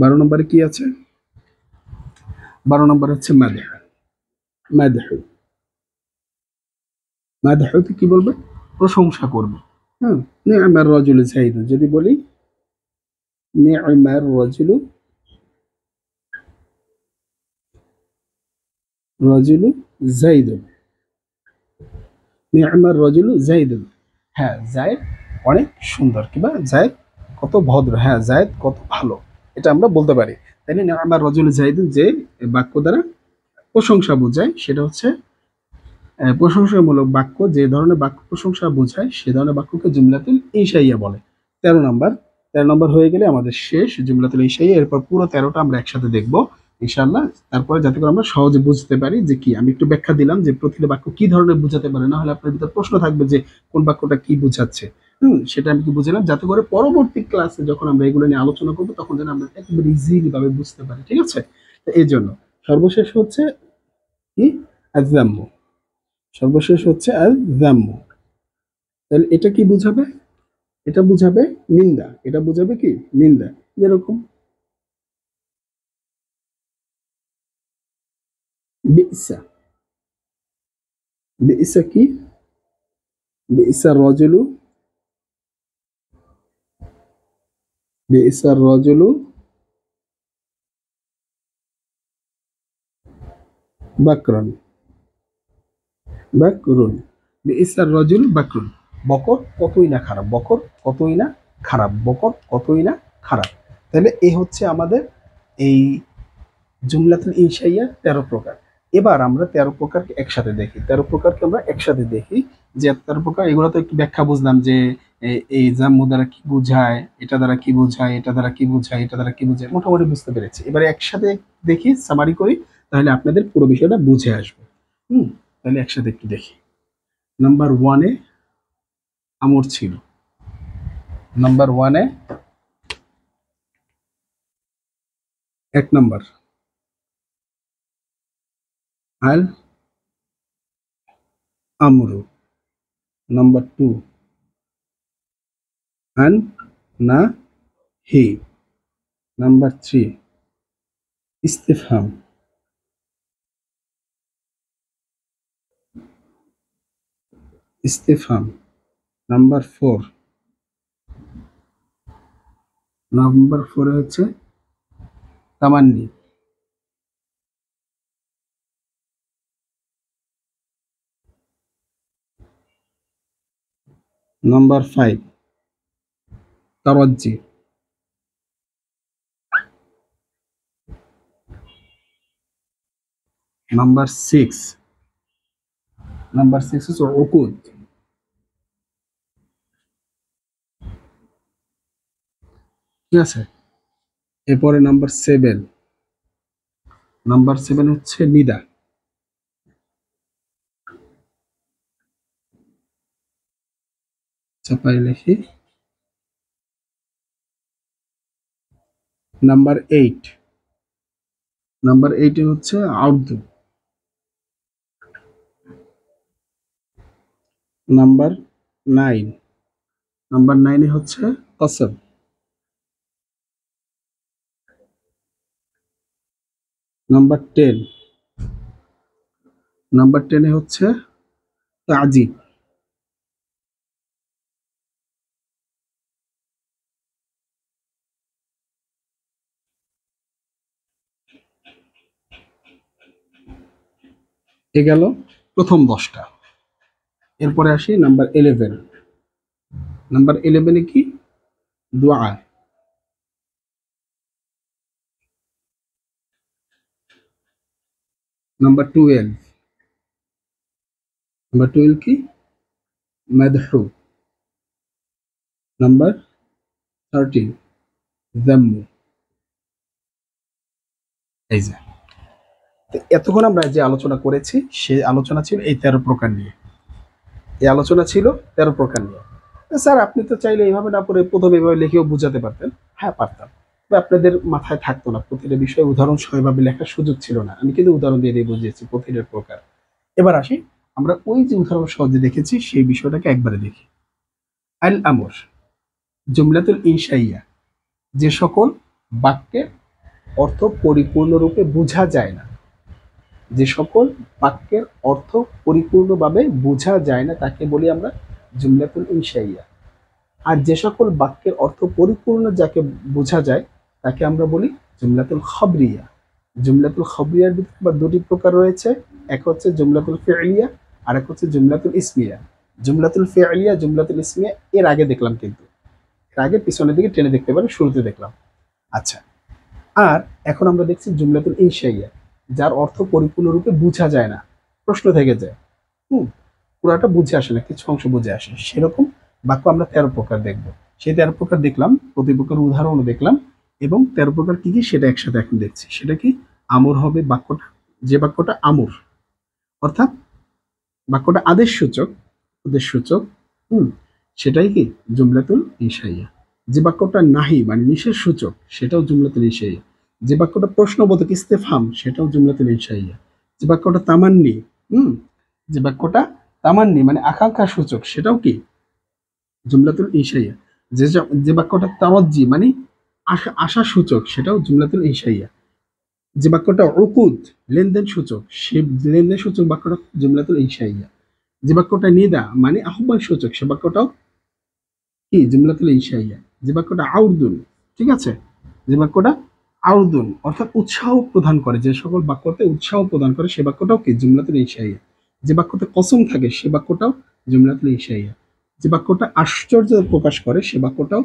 12 নম্বরে কি আছে? 12 নম্বর হচ্ছে মাদহ। মাদহ, মাদহতে কি বলবে? প্রশংসা করবে। হ্যাঁ, নি'মার রাজুলু যাইদুন, যদি বলি নি'মার রাজুলু, রাজুলু যাইদুন, নি'মার রাজুলু যাইদুন, হ্যাঁ জায়েদ অনেক সুন্দর, কিংবা জায়েদ কত ভদ্র, হ্যাঁ জায়েদ কত ভালো, এটা আমরা বলতে পারি। তাই না? নি'মার রাজুলু যাইদুন যে বাক্য দ্বারা প্রশংসা বোঝায় সেটা হচ্ছে প্রশংসামূলক বাক্য, যে ধরনের বাক্য প্রশংসা বোঝায় সে ধরনের বাক্যকে জুমলাতুল ইনশাইয়া বলে। 13 নাম্বার, 13 নাম্বার হয়ে গেলে আমাদের শেষ জুমলাতুল ইনশাইয়া। এরপর পুরো 13টা আমরা একসাথে দেখবো ইনশাআল্লাহ, তারপরে যাতে করে আমরা সহজে বুঝতে পারি যে কি। আমি একটু ব্যাখ্যা দিলাম যে প্রতিটা বাক্য কি ধরনের বোঝাতে পারে, না হলে আপনার ভিতর প্রশ্ন থাকবে যে কোন বাক্যটা কি বোঝাচ্ছে। সেটা আমি কি বুঝলাম, যাতে করে পরবর্তী ক্লাসে যখন আমরা এগুলো নিয়ে আলোচনা করবো তখন যেন আমরা একদম ইজিলি ভাবে বুঝতে পারি। ঠিক আছে, তো এই জন্য সর্বশেষ হচ্ছে কি, আযাম্মু। সর্বশেষ হচ্ছে আযাম্মু। তাহলে এটা কি বুঝাবে, এটা বুঝাবে নিন্দা, এটা বুঝাবে কি নিন্দা। যেরকম বিইসা, বিইসা কি, বিইসা রজুলু, বিইসা রজুলু বাকরন, বাকরুন, বিইসা রজুল বাকরুন। বকর কতই না খারাপ, বকর কতই না খারাপ, বকর কতই না খারাপ। তাহলে এই হচ্ছে আমাদের এই জুমলাতুল ইনশাইয়া 13 প্রকার। এবার আমরা 13 প্রকারকে একসাথে দেখি, 13 প্রকারকে আমরা একসাথে দেখি যে 13 প্রকার। এগুলো তো একটু ব্যাখ্যা বুঝলাম যে এই জাম্মু দ্বারা কি বোঝায়, এটা দ্বারা কি বোঝায়, এটা দ্বারা কি বোঝায়, এটা দ্বারা কি বোঝায়, মোটামুটি বুঝতে পেরেছি। এবারে একসাথে দেখি, সামারি করি, তাহলে আপনাদের পুরো বিষয়টা বুঝে আসবে। তাহলে একসাথে একটু দেখি। নাম্বার 1-এ আমর ছিল, নাম্বার 1-এ 1 নাম্বার আল আমরু, নাম্বার 2 আন না হি, নাম্বার 3 ইস্তিফহাম, ইস্তিফহাম, নাম্বার 4, নাম্বার 4 হচ্ছে তামান্নি, নাম্বার 5 তাওয়াজ্জি, নাম্বার 6, নাম্বার 6 হচ্ছে উকুদ। ঠিক আছে, এরপরে নাম্বার 7, নাম্বার 7 হচ্ছে নিদা। চাপাই লিখি। নাম্বার 8, নাম্বার 8 হচ্ছে আউদু। নাম্বার 9, নাম্বার 9 হচ্ছে কসম। নাম্বার 10, নাম্বার 10 হচ্ছে তাজিব। এ গেল প্রথম 10টা। এরপরে আসি নাম্বার 11, নাম্বার 11-এ কি, দোয়া। নাম্বার 12, নাম্বার 12 কি, মাদহু। নাম্বার 13 যাম্মু। এই যে, তো এতক্ষণ আমরা যে আলোচনা করেছি সে আলোচনা ছিল এই 13 প্রকার নিয়ে। এই আলোচনা ছিল 13 প্রকার নিয়ে। স্যার আপনি তো চাইলে এইভাবে না পড়ে প্রথমে এভাবে লিখেও বুঝাতে পারতেন। হ্যাঁ পারতাম, তবে আপনাদের মাথায় থাকতো না, প্রতিটা বিষয়ে উদাহরণ সহভাবে লেখার সুযোগ ছিল না। আমি কিন্তু উদাহরণ দিয়ে দিয়ে বুঝিয়েছি প্রতিটা প্রকার। এবার আসি, আমরা ওই যে উদাহরণ সহজে দেখেছি সেই বিষয়টাকে একবারে দেখি। আল আমর জুমলাতুল ইনশাইয়া, যে সকল বাক্যের অর্থ পরিপূর্ণরূপে বোঝা যায় না, যে সকল বাক্যের অর্থ পরিপূর্ণভাবে বোঝা যায় না তাকে বলি আমরা জুমলাতুল ইনশাইয়া। আর যে সকল বাক্যের অর্থ পরিপূর্ণ যাকে বোঝা যায় তাকে আমরা বলি জুমলাতুল খবরিয়া। জুমলাতুল খবরিয়ার ভিতরে আবার 2টি প্রকার রয়েছে, এক হচ্ছে জুমলাতুল ফি'লিয়া আর এক হচ্ছে জুমলাতুল ইসমিয়া। জুমলাতুল ফি'লিয়া, জুমলাতুল ইসমিয়া এর আগে দেখলাম, কিন্তু এর আগে পিছনের দিকে টেনে দেখতে পারি, শুরুতে দেখলাম। আচ্ছা, আর এখন আমরা দেখছি জুমলাতুল ইনশাইয়া, যার অর্থ পরিপূর্ণরূপে বোঝা যায় না, প্রশ্ন থেকে যায়। হুম, পুরাটা বুঝে আসে না, কিছু অংশ বুঝে আসে। সেরকম বাক্য আমরা 13 প্রকার দেখব। সেই 13 প্রকার দেখলাম, প্রতি প্রকার উদাহরণও দেখলাম, এবং 13 প্রকার কি কি সেটা একসাথে এখন দেখছি। সেটা কি? আমর হবে বাক্যটা, যে বাক্যটা আমর, অর্থাৎ বাক্যটা আদেশ সূচক, উদ্দেশ্য সূচক, হুম, সেটাই কি জুমলাতুল ইনশাইয়া। যে বাক্যটা নাহি মানে নিষেধ সূচক, সেটাও জুমলাতুল ইনশাইয়া। যে বাক্যটা প্রশ্নবোধক ইস্তেফহাম, সেটাও জুমলাতুল ইনশাইয়া। যে বাক্যটা তামান্নি, হুম, যে বাক্যটা তামান্নি মানে আকাঙ্ক্ষা সূচক, সেটাও কি জুমলাতুল ইনশাইয়া। যে বাক্যটা তাওয়াজ্জি মানে আশা আশা সূচক, সেটাও জুমলাতুল ইনশাইয়া। যে বাক্যটা উকুদ লেনদেন সূচক, সে লেনদেন সূচক বাক্যটা জুমলাতুল ইনশাইয়া। যে বাক্যটা নিদা মানে আহ্বান সূচক, সে বাক্যটাও কি জুমলাতুল ইনশাইয়া। যে বাক্যটা আউরদুন, ঠিক আছে, যে বাক্যটা আউরদুন অর্থাৎ উৎসাহ প্রদান করে, যে সকল বাক্যতে উৎসাহ প্রদান করে সে বাক্যটাও কি জুমলাতুল ইনশাইয়া। যে বাক্যতে কসম থাকে সে বাক্যটাও জুমলাতুল ইনশাইয়া। যে বাক্যটা আশ্চর্য প্রকাশ করে সে বাক্যটাও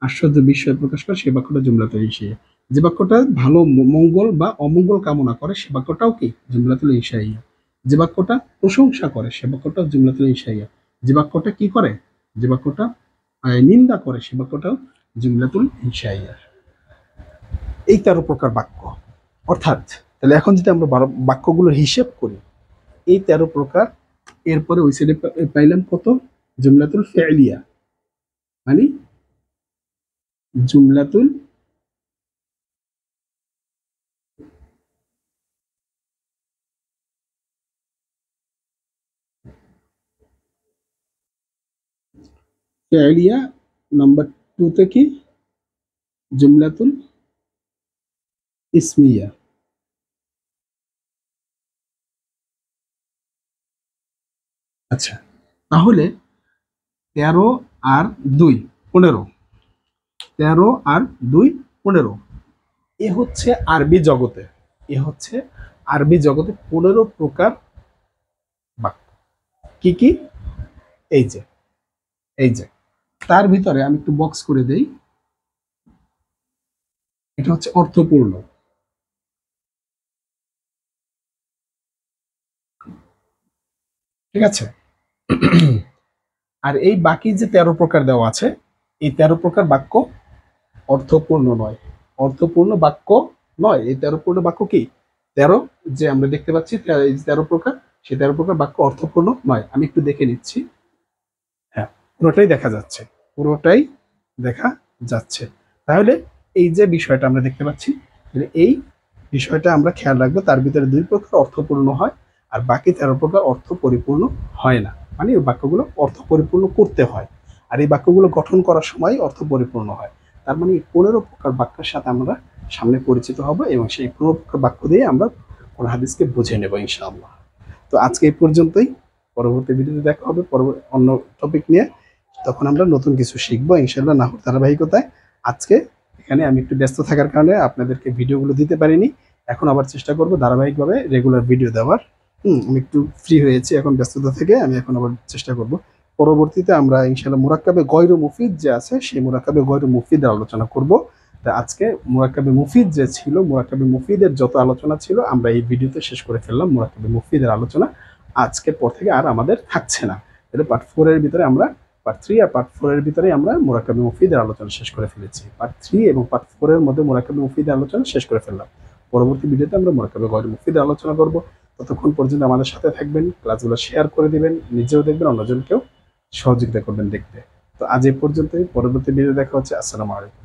আশ্চর্য বিস্ময় প্রকাশ করে সে বাক্যটা জুমলাতুল ইনশাইয়া। যে বাক্যটা ভালো মঙ্গল বা অমঙ্গল কামনা করে সে বাক্যটাও কি জুমলাতুল ইনশাইয়া। যে বাক্যটা প্রশংসা করে সে বাক্যটাও জুমলাতুল ইনশাইয়া। যে বাক্যটা কি করে, যে বাক্যটা নিন্দা করে সে বাক্যটাও জুমলাতুল ইনশাইয়া। এই 13 প্রকার বাক্য, অর্থাৎ তাহলে এখন যদি আমরা বাক্যগুলোর হিসেব করি, এই 13 প্রকার, এরপরে ওই সাইডে পাইলাম কত? জুমলাতুল ফেলিয়া মানে জুমলাতুল ফেলিয়া, নাম্বার 2 তে কি জুমলাতুল ইসমিয়া। আচ্ছা, তাহলে 13 আর 2 15, 13 আর 2 15, এ হচ্ছে আরবি জগতে, এ হচ্ছে আরবি জগতে 15 প্রকার বাক্য। কি কি? এই যে, এই যে, তার ভিতরে আমি একটু বক্স করে দেই, এটা হচ্ছে অর্থপূর্ণ, ঠিক আছে। আর এই বাকি যে 13 প্রকার দেওয়া আছে, এই 13 প্রকার বাক্য অর্থপূর্ণ নয়, অর্থপূর্ণ বাক্য নয়। এই 13 পূর্ণ বাক্য কি 13 যে আমরা দেখতে পাচ্ছি, এই 13 প্রকার, সেই 13 প্রকার বাক্য অর্থপূর্ণ নয়। আমি একটু দেখে নিচ্ছি, হ্যাঁ, পুরোটাই দেখা যাচ্ছে, পুরোটাই দেখা যাচ্ছে। তাহলে এই যে বিষয়টা আমরা দেখতে পাচ্ছি, এই বিষয়টা আমরা খেয়াল রাখবো, তার ভিতরে 2 প্রকার অর্থপূর্ণ হয় আর বাকি 13 প্রকার অর্থ পরিপূর্ণ হয় না, মানে এই বাক্যগুলো অর্থ পরিপূর্ণ করতে হয়, আর এই বাক্যগুলো গঠন করার সময় অর্থ পরিপূর্ণ হয়। তার মানে এই 15 প্রকার বাক্যের সাথে আমরা সামনে পরিচিত হব এবং সেই 15 প্রকার বাক্য দিয়ে আমরা কোরআন হাদিসকে বুঝে নেব ইনশাআল্লাহ। তো আজকে এই পর্যন্তই, পরবর্তী ভিডিওতে দেখা হবে অন্য টপিক নিয়ে, তখন আমরা নতুন কিছু শিখবো ইনশাআল্লাহ নাহর ধারাবাহিকতায়। আজকে এখানে আমি একটু ব্যস্ত থাকার কারণে আপনাদেরকে ভিডিওগুলো দিতে পারিনি, এখন আবার চেষ্টা করব ধারাবাহিকভাবে রেগুলার ভিডিও দেওয়ার। আমি একটু ফ্রি হয়েছি এখন ব্যস্ততা থেকে, আমি এখন আবার চেষ্টা করব। পরবর্তীতে আমরা ইনশাআল্লাহ মুরাক্কাবে গয়রু মুফিদ যে আছে সেই মুরাক্কাবে গয়রু মুফিদের আলোচনা করব। তা আজকে মুরাক্কাবে মুফিদ যে ছিল, মুরাক্কাবে মুফিদের যত আলোচনা ছিল আমরা এই ভিডিওতে শেষ করে ফেললাম। মুরাক্কাবে মুফিদের আলোচনা আজকের পর থেকে আর আমাদের থাকছে না। তাহলে পার্ট 4 এর ভিতরে আমরা পার্ট 3 আর পার্ট 4 এর ভিতরে আমরা মুরাক্কাবে মুফিদের আলোচনা শেষ করে ফেলেছি। পার্ট 3 এবং পার্ট 4 এর মধ্যে মুরাক্কাবে মুফিদের আলোচনা শেষ করে ফেললাম। পরবর্তী ভিডিওতে আমরা মুরাক্কাবে গয়রু মুফিদের আলোচনা করব। ততক্ষণ পর্যন্ত আমাদের সাথে থাকবেন, ক্লাসগুলো শেয়ার করে দিবেন, নিজেও দেখবেন, অন্যজনকেও সহযোগিতা করবেন দেখতে। তো আজ এই পর্যন্তই, পরবর্তী ভিডিও দেখা হচ্ছে। আসসালামু আলাইকুম।